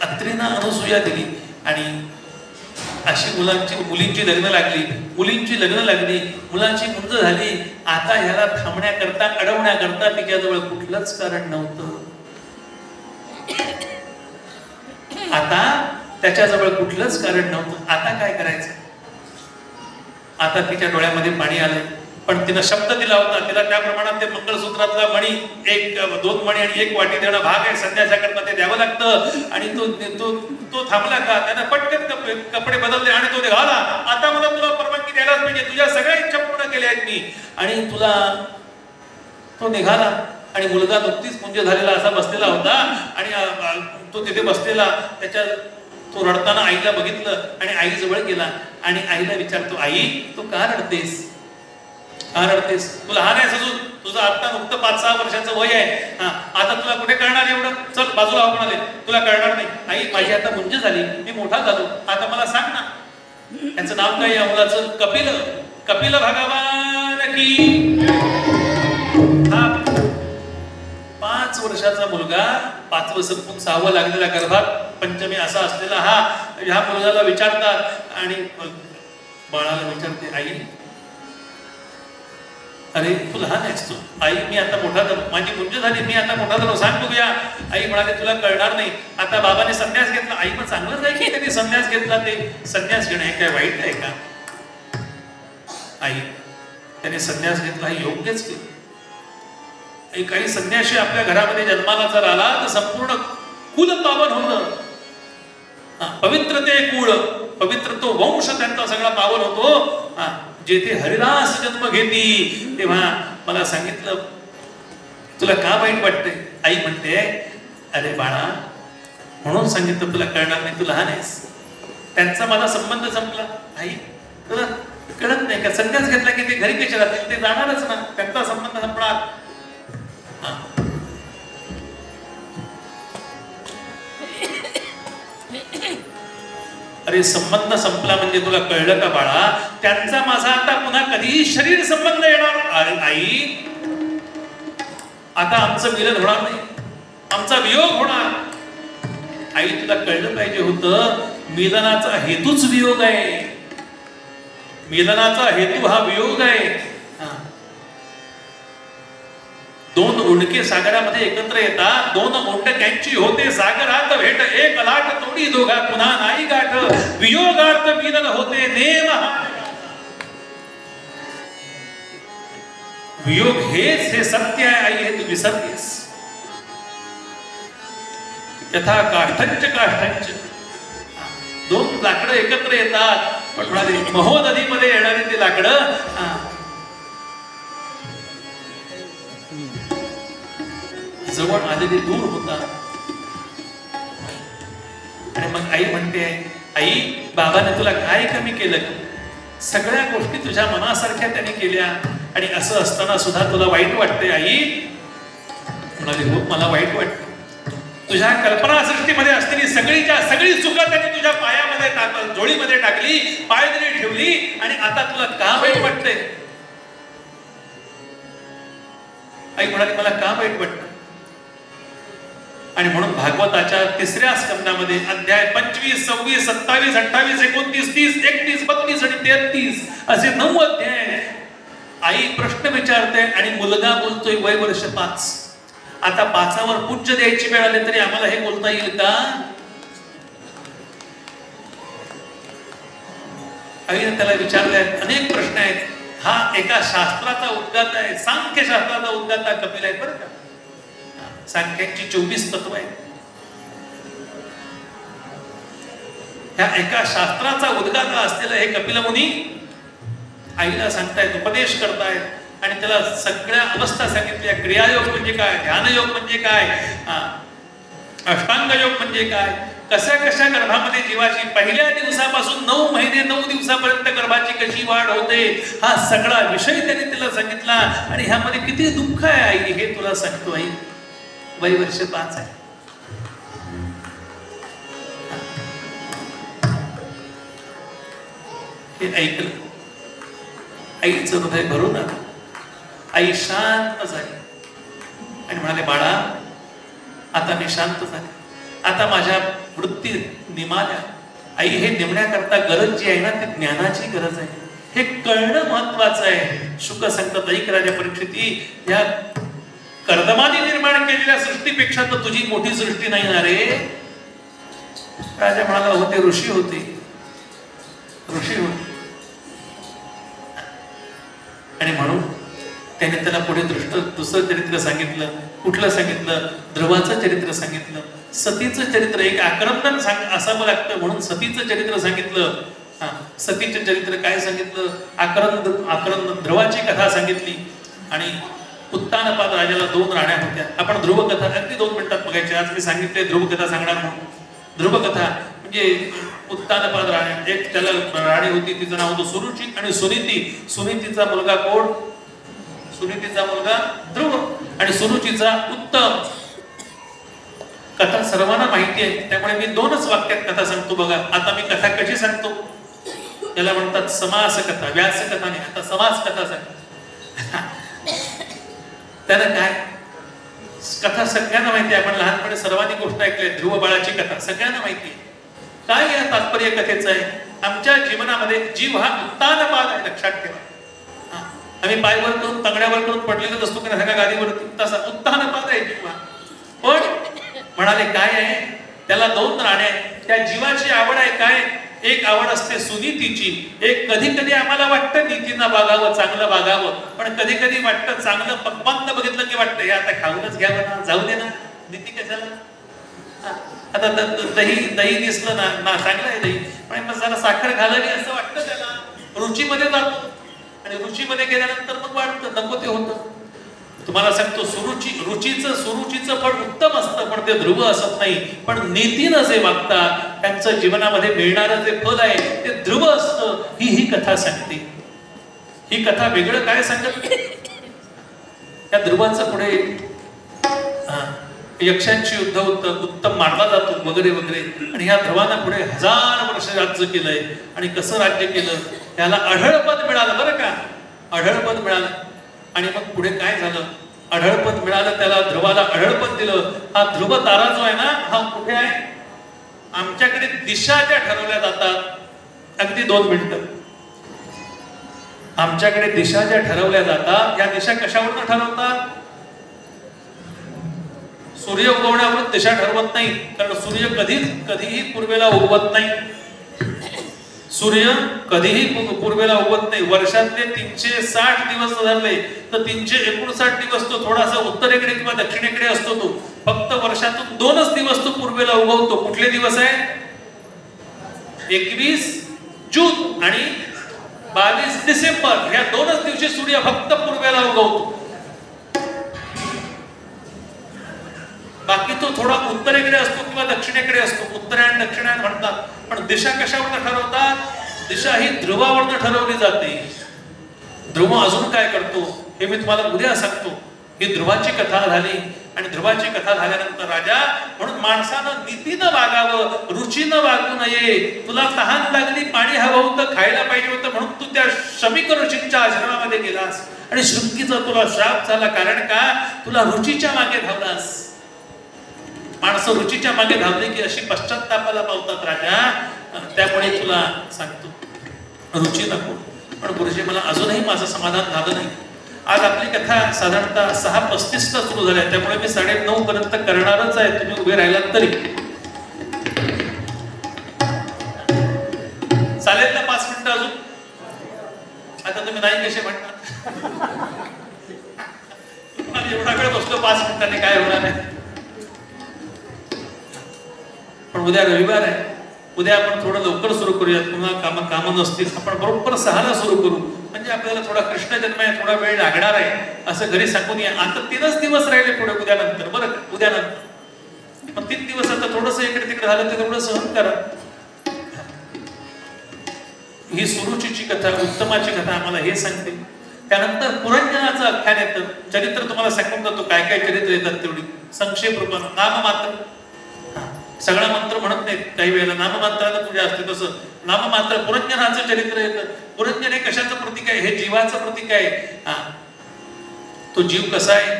अत्रीना अनुसूया दिली. आणि अशी मुलींची लग्न लागली. मुलांची मुंज झाली. आता ह्याला थांबण्याकरता अडवण्याकरता तिच्याजवळ कुठलंच कारण नव्हतं. आता त्याच्याजवळ कुठलंच कारण नव्हतं. आता काय करायचं? आता तिच्या डोळ्यामध्ये पाणी आलंय. पण तिनं शब्द दिला होता. तिला त्या प्रमाणात ते मंगळसूत्रातला मणी 2 मणी आणि 1 वाटी देणं भाग आहे. संन्यासाकरता ते द्यावं लागतं. आणि तो थांबला का? त्यानं पटकन कपडे बदलले आणि तो निघाला. आता मला तुला परवानगी द्यायलाच पाहिजे. तुझ्या सगळ्या इच्छा पूर्ण केल्या आहेत मी. आणि तुला तो निघाला. आणि मुलगा नुकतीच मुंज झालेला असा बसलेला होता. आणि तो तिथे बसलेला तो रडताना आईला बघितलं आणि आई जवळ गेला आणि आईला विचारतो, आई तू का रडतेस? तू लहान आहेस अजून. तुझं आता नुकतं 5-6 वर्षाचं वय आहे. आता तुला कुठे कळणार एवढं? चल बाजूला हो म्हणाले. तुला कळणार नाही. आई माझी आता मुंज झाली, मी मोठा झालो. आता मला सांग ना. यांचं नाव काय या मुलाचं? कपिल भगवान की. हा 5 वर्षाचा मुलगा, 5वं संपून 6वं लागलेला गर्भात पंचमी असा असलेला ह्या मुलाला विचारतात आणि बाळाला विचारते, आई अरे तू लहान आहेस. तू आई मी आता मोठा झालो, माझी मुंज झाली, मी आता मोठा झालो, सांग बघूया. आई म्हणाले तुला कळणार नाही. आता बाबाने संन्यास घेतला. आई पण चांगलंच आहे की त्यांनी संन्यास घेतला. ते संन्यास घेणं हे काय वाईट आहे का? आई त्याने संन्यास घेतला हे योग्यच केलं. काही संन्यासी आपल्या घरामध्ये जन्माला जर आला तर संपूर्ण कुल पावन होतं. पवित्र ते कुळ, पवित्र तो वंश त्यांचा सगळा पावन होतो. जेथे हरिदास जन्म घेती. तेव्हा मला सांगितलं तुला का वाईट वाटते? आई म्हणते अरे बाळा म्हणून सांगितलं तुला कळणार नाही, तू लहान आहेस. त्यांचा माझा संबंध संपला. आई तुला कळत नाही का? संन्यास घेतला की ते घरी कसे राहतील? ते जाणारच ना. त्यांचा संबंध संपणार. अरे संबंध संपला म्हणजे तुला कळलं का बाळा? त्यांचा माझा आता पुन्हा कधीही शरीर संबंध येणार. अरे आई आता आमचं मिलन होणार नाही, आमचा वियोग होणार. आई तुला कळलं पाहिजे होतं मिलनाचा हेतूच वियोग आहे. मिलनाचा हेतू हा वियोग आहे. 2 रुणके सागरामध्ये एकत्र येतात, दोन ओंडक्यांची होते सागरात भेट, एक लाट तोडी दोघा पुन्हा नाही गाठ, वियोगार्थ मिलन होते नेम हा. वियोग हेच हे सत्य आहे आई, हे तू विसरतेस. यथा काष्ठंच काष्ठंच, दोन लाकडं एकत्र येतात, पण म्हणाले महो नदीमध्ये येणारी ती लाकडं जवळ आलेली दूर होतात. आणि मग आई म्हणते, आई बाबाने तुला काय कमी केलं? सगळ्या गोष्टी तुझ्या मनासारख्या त्याने केल्या, आणि असं असताना सुद्धा तुला वाईट वाटते आई? म्हणाले हो मला वाईट वाटतं. तुझ्या कल्पना सृष्टीमध्ये असलेली सगळी चुका त्याने तुझ्या पायामध्ये टाकली, जोळीमध्ये टाकली, पायदरी ठेवली, आणि आता तुला का वाईट वाटते? आई म्हणाली मला का वाईट वाटतं? आणि म्हणून भागवताच्या 3ऱ्या स्कंदामध्ये अध्याय 25, 26, 27, 28, 29, 30, 31, 32 आणि 33 असे 9 अध्याय आई प्रश्न विचारते, आणि मुलगा बोलतोय वय वर्ष 5. आता 5वर पूज्य द्यायची वेळ आली तरी आम्हाला हे बोलता येईल का? आईने त्याला विचारले अनेक प्रश्न आहेत. हा एका शास्त्राचा उद्गाता आहे, सांख्य शास्त्राचा उद्गाता कपिल आहे बरं का. सांख्यांची 24 तत्व आहेत. ह्या एका शास्त्राचा उद्गाता असलेला हे कपिल मुनी आईला सांगतायत, उपदेश करतायत, आणि त्याला सगळ्या अवस्था सांगितल्या. क्रियायोग म्हणजे काय, ध्यानयोग म्हणजे काय, अष्टांग योग म्हणजे काय, कशा कशा गर्भामध्ये जीवाची पहिल्या दिवसापासून 9 महिने 9 दिवसापर्यंत गर्भाची कशी वाढ होते, हा सगळा विषय त्याने तिला सांगितला. आणि ह्यामध्ये किती दुःख आहे आई हे तुला सांगतो. आई वय वर्ष 5 आहे. हे ऐकलं, आईचं हृदय भरून आलं. आई शांत झाली आणि म्हणाले बाळा आता मी शांत झाले, आता माझ्या वृत्ती निमाल्या. आई हे निमण्याकरता गरज जी आहे ना ती ज्ञानाची गरज आहे, हे कळणं महत्वाचं आहे. शुक सांगतात ऐक राजा परीक्षिती, या कर्दमाने निर्माण केलेल्या सृष्टीपेक्षा तर तुझी मोठी सृष्टी नाही ना रे. राजा म्हणाला होते ऋषी होते, ऋषी होते. आणि म्हणून त्याने त्याला पुढे दुसरं चरित्र सांगितलं. कुठलं सांगितलं? ध्रुवाचं चरित्र सांगितलं, सतीचं चरित्र, एक आक्रमण असावं लागतं म्हणून सतीचं चरित्र सांगितलं. सतीचं चरित्र काय सांगितलं? आक्रमण ध्रुवाची कथा सांगितली. आणि उत्तानपाद राजाला 2 राण्या होत्या. आपण ध्रुव कथा अगदी 2 मिनिटात बघायची. आज मी सांगितले ध्रुव कथा सांगणार म्हणून. ध्रुव कथा म्हणजे उत्तानपाद राण्या, एक त्याला राणी होती, तिचं नाव होतं सुरुची आणि सुनीती. सुनीतीचा मुलगा कोण? सुनीतीचा मुलगा ध्रुव आणि सुरुचीचा उत्तम. कथा सर्वांना माहिती आहे, त्यामुळे मी 2च वाक्यात कथा सांगतो बघा. आता मी कथा कशी सांगतो? त्याला म्हणतात समास कथा, व्यास कथा नाही, आता समास कथा सांगतो. त्यानं काय कथा सगळ्यांना माहिती आहे. आपण लहानपणी सर्वांनी गोष्ट ऐकली, ध्रुव बाळाची कथा सगळ्यांना माहिती आहे. काय या तात्पर्य कथेचं आहे? आमच्या जीवनामध्ये जीव हा उत्तानपाद आहे, लक्षात ठेवा. आम्ही पायवर करून तंगड्यावर करून पडलेलं असतो की नाही गादीवरती, तसा उत्तानपाद आहे जीव हा. पण म्हणाले काय आहे? त्याला 2 राण्या. त्या जीवाची आवड आहे काय? एक आवड असते सुनीतीची. एक कधी कधी आम्हाला वाटतं नीतीनं वागावं, चांगलं वागावं, पण कधी कधी वाटतं चांगलं पक्वान्न बघितलं की वाटतं हे आता खाऊनच घ्यावं ना, जाऊ दे ना, नीती कशाला. आता दही दिसलं ना चांगलं आहे दही, पण मग जरा साखर घालावी असं वाटतं त्याला. रुचीमध्ये जातो आणि रुचीमध्ये गेल्यानंतर मग वाटतं नको ते होतं. तुम्हाला सांगतो सुरुचीचं फळ उत्तम असतं, पण ते ध्रुव असत नाही. पण नीतीनं जे वागतात त्यांचं जीवनामध्ये मिळणारं जे फल आहे ते ध्रुव असतं. ही कथा सांगते. ही कथा वेगळं काय सांगत? या ध्रुवाचं पुढे यक्षांची युद्ध उत्तम मारला जातो वगैरे वगैरे. आणि ह्या ध्रुवानं पुढे 1000 वर्ष राज्य केलंय. आणि कसं राज्य केलं? त्याला अढळपद मिळालं बरं का, अढळपद मिळालं. आणि मग पुढे काय झालं? अढळपद मिळालं त्याला, ध्रुवाला अढळपद दिलं. हा ध्रुव तारा जो आहे ना, हा कुठे आहे? आमच्याकडे दिशा ज्या ठरवल्या जातात, अगदी 2 मिनिटं. आमच्याकडे दिशा ज्या ठरवल्या जातात, या दिशा कशावरून ठरवतात? सूर्य उगवण्यावरून दिशा ठरवत नाही, कारण सूर्य कधीही पूर्वेला उगवत नाही. सूर्य कधीही पूर्वेला उगवत नाही. वर्षातले 360 दिवस धरले तर 359 दिवस तो थोडासा उत्तरेकडे किंवा दक्षिणेकडे असतो. तो फक्त वर्षातून 2च दिवस तो पूर्वेला उगवतो. कुठले दिवस आहे? 21 जून आणि 22 डिसेंबर या 2च दिवशी सूर्य फक्त पूर्वेला उगवतो. बाकी तो थोडा उत्तरेकडे असतो किंवा दक्षिणेकडे असतो. उत्तरायण दक्षिणायन म्हणतात. पण दिशा कशावरून ठरवतात? दिशा ही ध्रुवावरून ठरवली जाते. ध्रुव अजून काय करतो हे मी तुम्हाला उद्या सांगतो. ही ध्रुवाची कथा झाली आणि ध्रुवाची कथा झाल्यानंतर राजा म्हणून माणसानं नीतीनं वागावं, रुचीनं वागू नये. तुला तहान लागली, पाणी हवं होतं, खायला पाहिजे होतं म्हणून तू त्या शमिक ऋषींच्या आश्रमामध्ये गेलास आणि शृंगीचा तुला श्राप झाला. कारण का? तुला रुचीच्या मागे धावलास. माणसं रुचीच्या मागे धावले की अशी पश्चात्तापाला पावतात राजा. त्यामुळे तुला सांगतो रुची नको. पण गुरुजी मला अजूनही माझं समाधान झालं नाही. आज आपली कथा साधारणतः 6:35 ला सुरू झाली, त्यामुळे मी 9:30 पर्यंत करणारच आहे. तुम्ही उभे राहिलात तरी चालेल ना? 5 मिनिटं अजून. आता तुम्ही नाही कसे म्हणता? एवढा वेळ बसलो, 5 मिनिटांनी काय होणार आहे? पण उद्या रविवार आहे. उद्या आपण थोडं लवकर सुरू करूयात. पुन्हा कामं नसतील. आपण बरोबर 6 ला सुरू करू. म्हणजे आपल्याला थोडा कृष्ण जन्म आहे, थोडा वेळ लागणार आहे असं घरी सांगून या. आता 3च दिवस राहिले पुढे उद्यानंतर. बरं, उद्यानंतर मग 3 दिवस आता थोडंसं इकडे तिकडे झालं तर थोडं सहन करा. ही सुरुचीची कथा, उत्तमाची कथा आम्हाला हे सांगते. त्यानंतर पुरंजनाचं आख्यान येतं. चरित्र तुम्हाला सांगून जातो काय काय चरित्र येतात तेवढी संक्षेप रूपानं. नाममात्र, सगळा मंत्र म्हणत नाहीत. काही वेळेला नाममात्राला पूजा असते. तसं नाममात्र पुरंजनाचं चरित्र येतं. पुरंजन हे कशाचं प्रतीक आहे? हे जीवाचं प्रतीक आहे. तो जीव कसा आहे?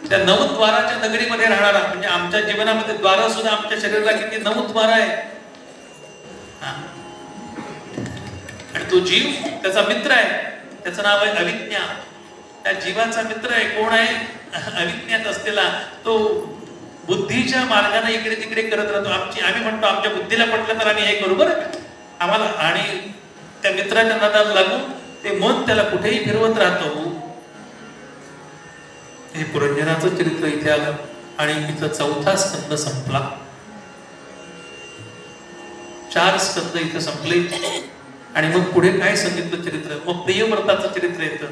त्या 9 द्वाराच्या नगरीमध्ये राहणारा. म्हणजे आमच्या जीवनामध्ये द्वार सुद्धा आमच्या शरीराला किती 9 द्वार आहे. आणि तो जीव त्याचा मित्र आहे. त्याचं नाव आहे अविज्ञा. त्या जीवाचा मित्र आहे. कोण आहे? अविज्ञात असलेला तो बुद्धीच्या मार्गाने इकडे तिकडे करत राहतो. आम्ही म्हणतो आमच्या बुद्धीला पटलं तर आम्ही हे करू बरं आम्हाला. आणि त्या मित्राच्या नादाला लागून ते मन त्याला कुठेही फिरवत राहतो. हे पुरंजनाचं चरित्र इथे आलं आणि इथं 4था स्कंद संपला. 4 स्कंद इथं संपले. आणि मग पुढे काय सांगितलं चरित्र? मग प्रियव्रताचं चरित्र येतं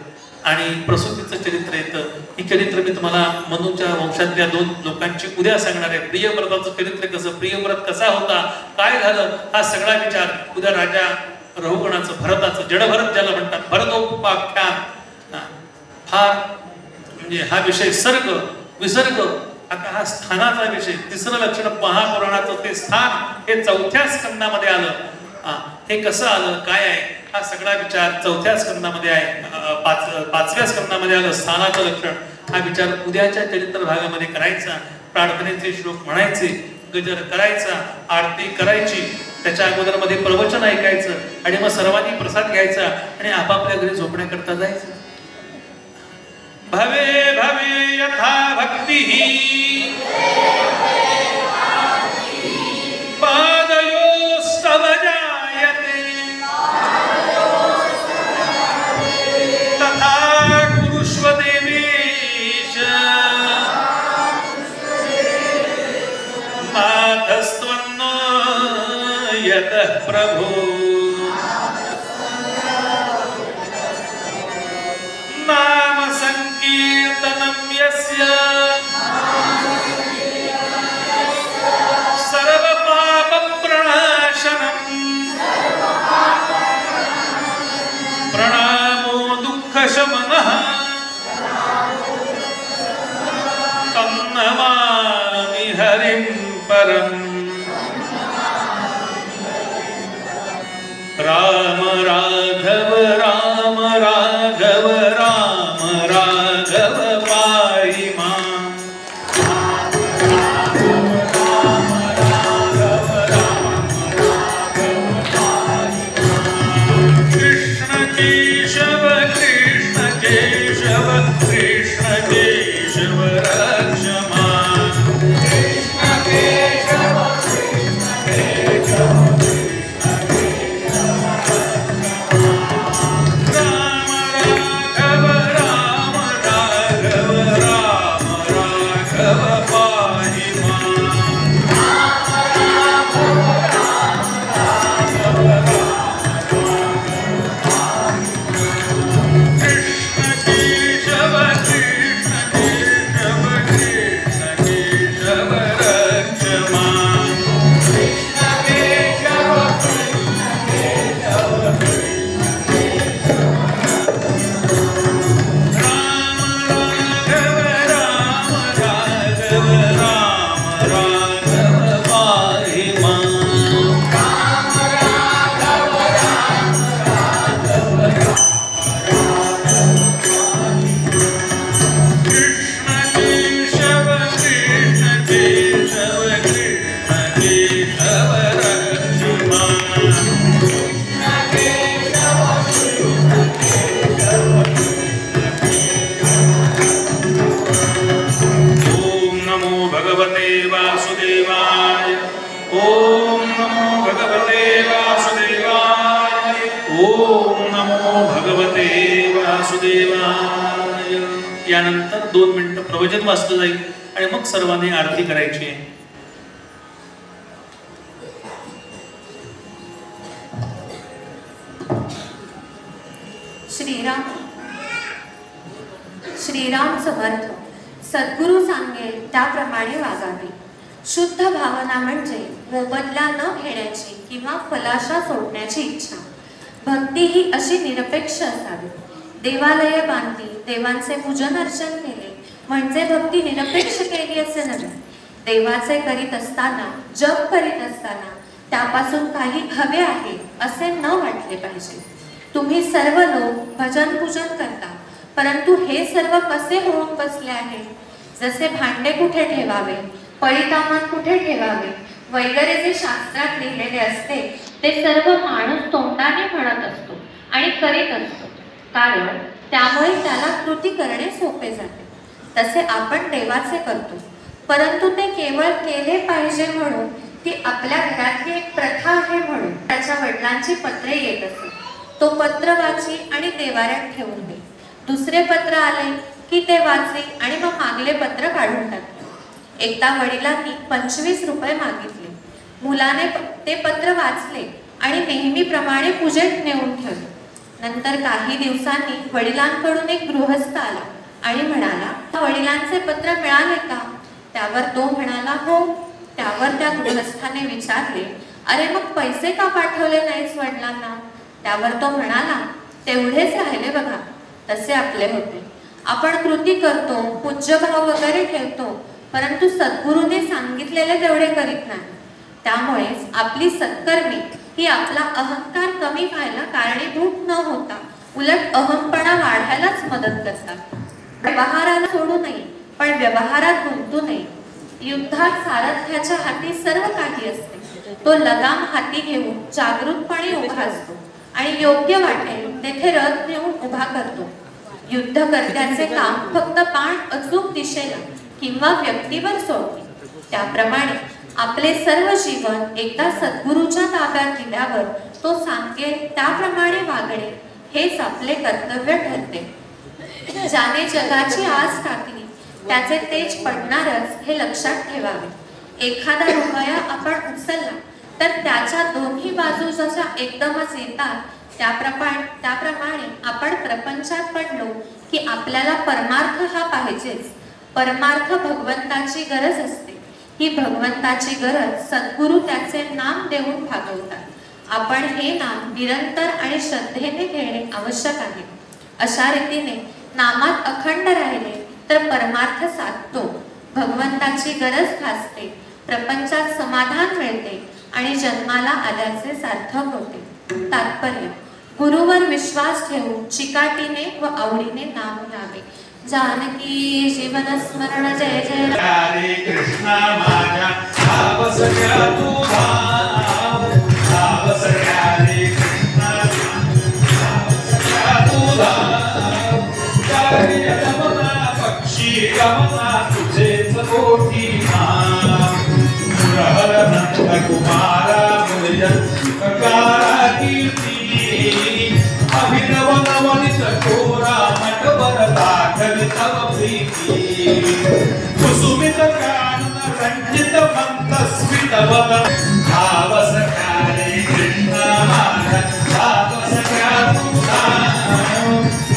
आणि प्रसूतीचं चरित्र येतं. ही चरित्र मी तुम्हाला मनुच्या वंशातल्या 2 लोकांची उद्या सांगणार आहे. प्रियव्रताचं चरित्र कसं, प्रियव्रत कसा होता, काय झालं, हा सगळा विचार उद्या राजा रहुगणाचं, भरताचं, जडभरत ज्याला म्हणतात, भरतोपाख्यान. फार म्हणजे हा विषय सर्ग विसर्ग. आता हा स्थानाचा विषय. 3रं लक्षण महापुराणाचं ते स्थान हे 4थ्या स्कंदामध्ये आलं. हे कसं आलं, काय आहे, हा सगळा विचार 4थ्या स्कंदामध्ये आहे. 5व्या स्कंदामध्ये आलं स्थानाचं लक्षण. हा विचार उद्याच्या चरित्र भागामध्ये करायचा. प्रार्थनेचे श्लोक म्हणायचे, गजर करायचा, आरती करायची, त्याच्या अगोदर मध्ये प्रवचन ऐकायचं आणि मग सर्वांनी प्रसाद घ्यायचा आणि आपापल्या घरी झोपण्याकरता जायचं. भवे भवे यथा भक्तिः पादयोस्तव जायते तथा कुरुष्व देवेश नाथस्त्वन्न यतः प्रभो नाम संकीर्तनं यस्य सर्व पाप प्रणाशनं प्रणामो दुःख शमनः तं नमामि हरिं परम्. राम राघव राम राघव राम राघव पाहि मां. राम राघव राम राघव पाहि मां. कृष्ण केशव कृष्ण केशव कृष्ण केशव रक्ष मां. वासुदेवाय. ओम नमो भगवते वासुदेवाय. ओम नमो भगवते वासुदेवाय. यानंतर 2 मिनिटं प्रवचन वाचलं जाईल आणि मग सर्वांनी आरती करायची आहे. श्रीराम समर्थ. सद्गुरु सांगेल त्याप्रमाणे वागावे. शुद्ध भावना म्हणजे मोबदला न घेण्याची किंवा फलाशा सोडण्याची इच्छा. भक्ती ही अशी निरपेक्ष असावी. देवालये बांधली, देवांचे पूजन अर्चन केले म्हणजे भक्ती निरपेक्ष केली असे नव्हे. देवाचे करीत असताना, जप करीत असताना त्यापासून काही हवे आहे असे न वाटले पाहिजे. तुम्ही सर्व लोक भजन पूजन करता, परंतु हे सर्व कसे होऊन बसले आहे? जसे भांडे कुठे ठेवावे, पळीतामान कुठे ठेवावे वगैरे जे शास्त्रात लिहिलेले असते ते सर्व माणूस तोंडाने म्हणत असतो आणि करीत असतो, कारण त्यामुळे त्याला कृती करणे सोपे जाते. तसे आपण देवाचे करतो, परंतु ते केवळ केले पाहिजे म्हणून, ती आपल्या घरातली एक प्रथा आहे म्हणून त्याच्या वडिलांची पत्रे येत असत. तो पत्र वाची आणि देवाऱ्यात ठेवून दे. दुसरे पत्र आले की ते वाचे आणि मग मागले पत्र काढून टाकले. एकदा वडिलांनी 25 रुपये मागितले. मुलाने ते पत्र वाचले आणि नेहमीप्रमाणे पूजेत नेऊन ठेवले. नंतर काही दिवसांनी वडिलांकडून एक गृहस्थ आला आणि म्हणाला, वडिलांचे पत्र मिळाले का? त्यावर तो म्हणाला, हो. त्यावर त्या गृहस्थाने विचारले, अरे मग पैसे का पाठवले नाहीस वडिलांना? त्यावर तो म्हणाला, तेवढेच राहिले बघा. तसे आपले होते. आपण कृती करतो, पूज्यभाव वगैरे ठेवतो, परंतु सद्गुरूने सांगितलेले तेवढे करीत नाही. त्यामुळेच आपली सत्कर्मी ही आपला अहंकार कमी व्हायला कारणीभूत न होता उलट अहंपणा वाढायलाच मदत करतात. व्यवहाराला सोडू नये, पण व्यवहारात गुंतू नये. युद्धात सारथ्याच्या हाती सर्व काही असते. तो लगाम हाती घेऊन जागृतपणे उभा असतो आणि योग्य वाटेल तेथे रथ नेऊन उभा करतो. युद्धकर्त्याचे काम फक्त बाण अचूक दिशेला किंवा व्यक्तीवर सोडणे. त्याप्रमाणे आपले सर्व जीवन एकदा सद्गुरूच्या ताब्यात दिल्यावर तो सांगेल त्याप्रमाणे वागणे हेच आपले कर्तव्य ठरते. ज्याने जगाची आस टाकली त्याचे तेज पडणारच हे लक्षात ठेवावे. एखादा रुपया आपण उचलला तर त्याच्या दोन्ही बाजू जशा एकदमच येतात त्याप्रमाणे आपण प्रपंचात पडलो की आपल्याला परमार्थ हा पाहिजेच. परमार्थ भगवंताची गरज असते. ही भगवंताची गरज सद्गुरू त्याचे नाम देऊन भागवतात. आपण हे नाम निरंतर आणि श्रद्धेने घेणे आवश्यक आहे. अशा रीतीने नामात अखंड राहिले तर परमार्थ साधतो, भगवंताची गरज भासते, प्रपंचात समाधान मिळते आणि जन्माला आल्याचे सार्थक होते. तात्पर्य: गुरुवर विश्वास ठेवून चिकाटीने व आवडीने नाम घ्यावे. जानकी जीवन स्मरण जय जय हरे कृष्णा माझ्या भाव सगळा तू भाव भाव सगळा रे कृष्णा भाव सगळा तू भाव चारी रमना पक्षी रमना तुझेच मोठी नाम मुरहर नंद कुमारा मुरजन ककारा कीर्ती अभिनव नवनित कोरा नटवर दाखल तव प्रीती कुसुमित कानन रंजित मंतस्मित वद भाव सखा रे कृष्णा माझा भाव सखा तुझा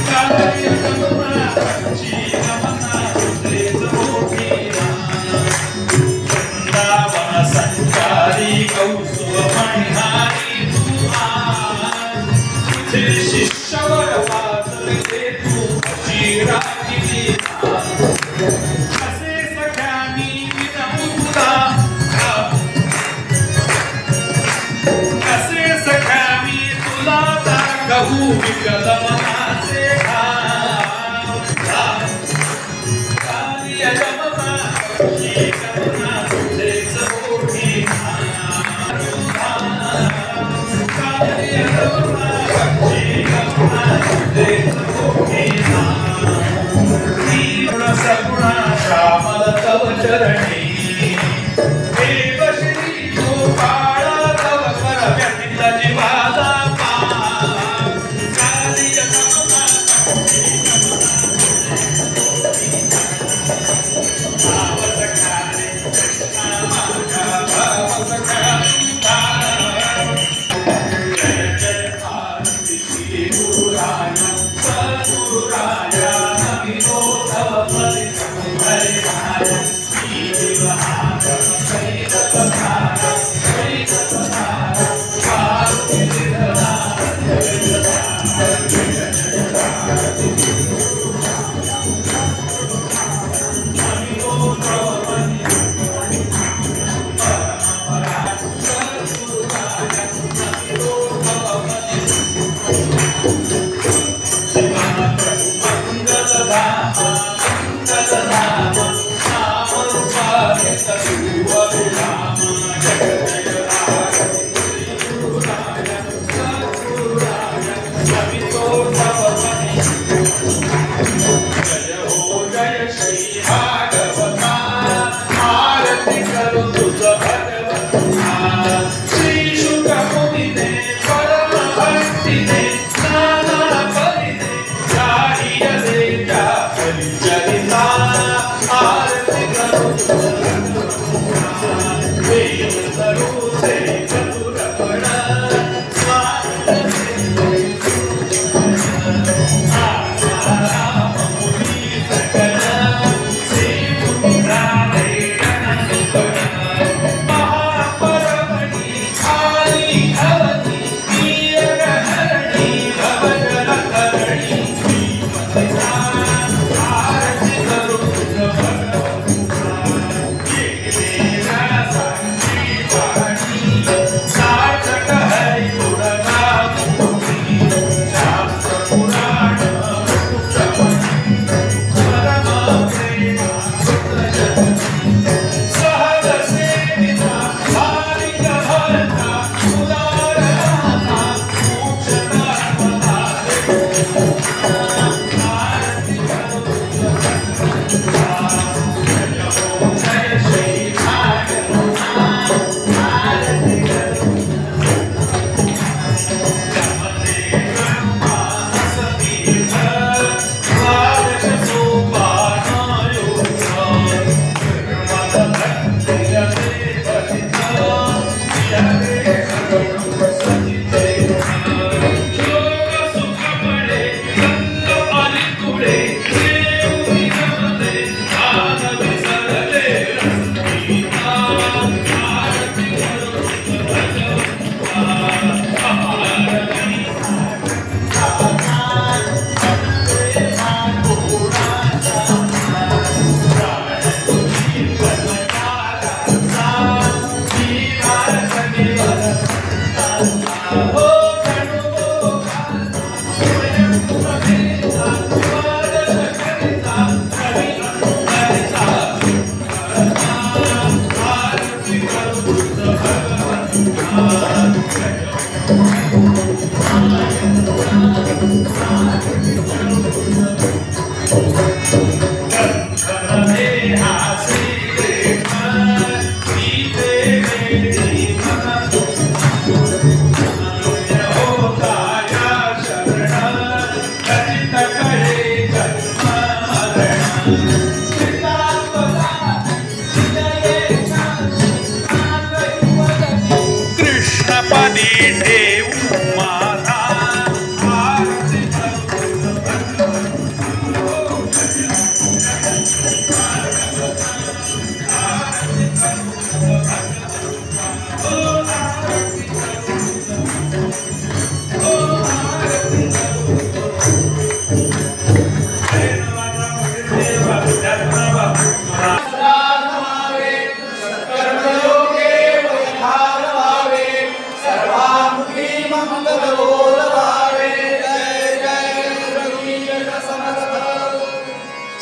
कार्य करुणा पक्षी रमना तुझेच मोठी वृंदावन संचारी कौसुव मणिहारी तू तुझे शिष्यवर वाचले तू अशी राखिली. असे सख्यानी विनवू तुला, असे सख्यानी तुला दाखवू विकल मनाचे भाव. कार्य जमना पक्षी गमना तुझेच मोठी कार्य जमना पक्षी गमना तुझेच मोठी सगुणा श्यामल तव चरणी देवश्री गोपाळ तव कर व्यथित जीवाला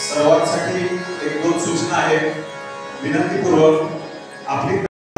सर्वांसाठी एक दोन सूचना आहेत. विनंतीपूर्वक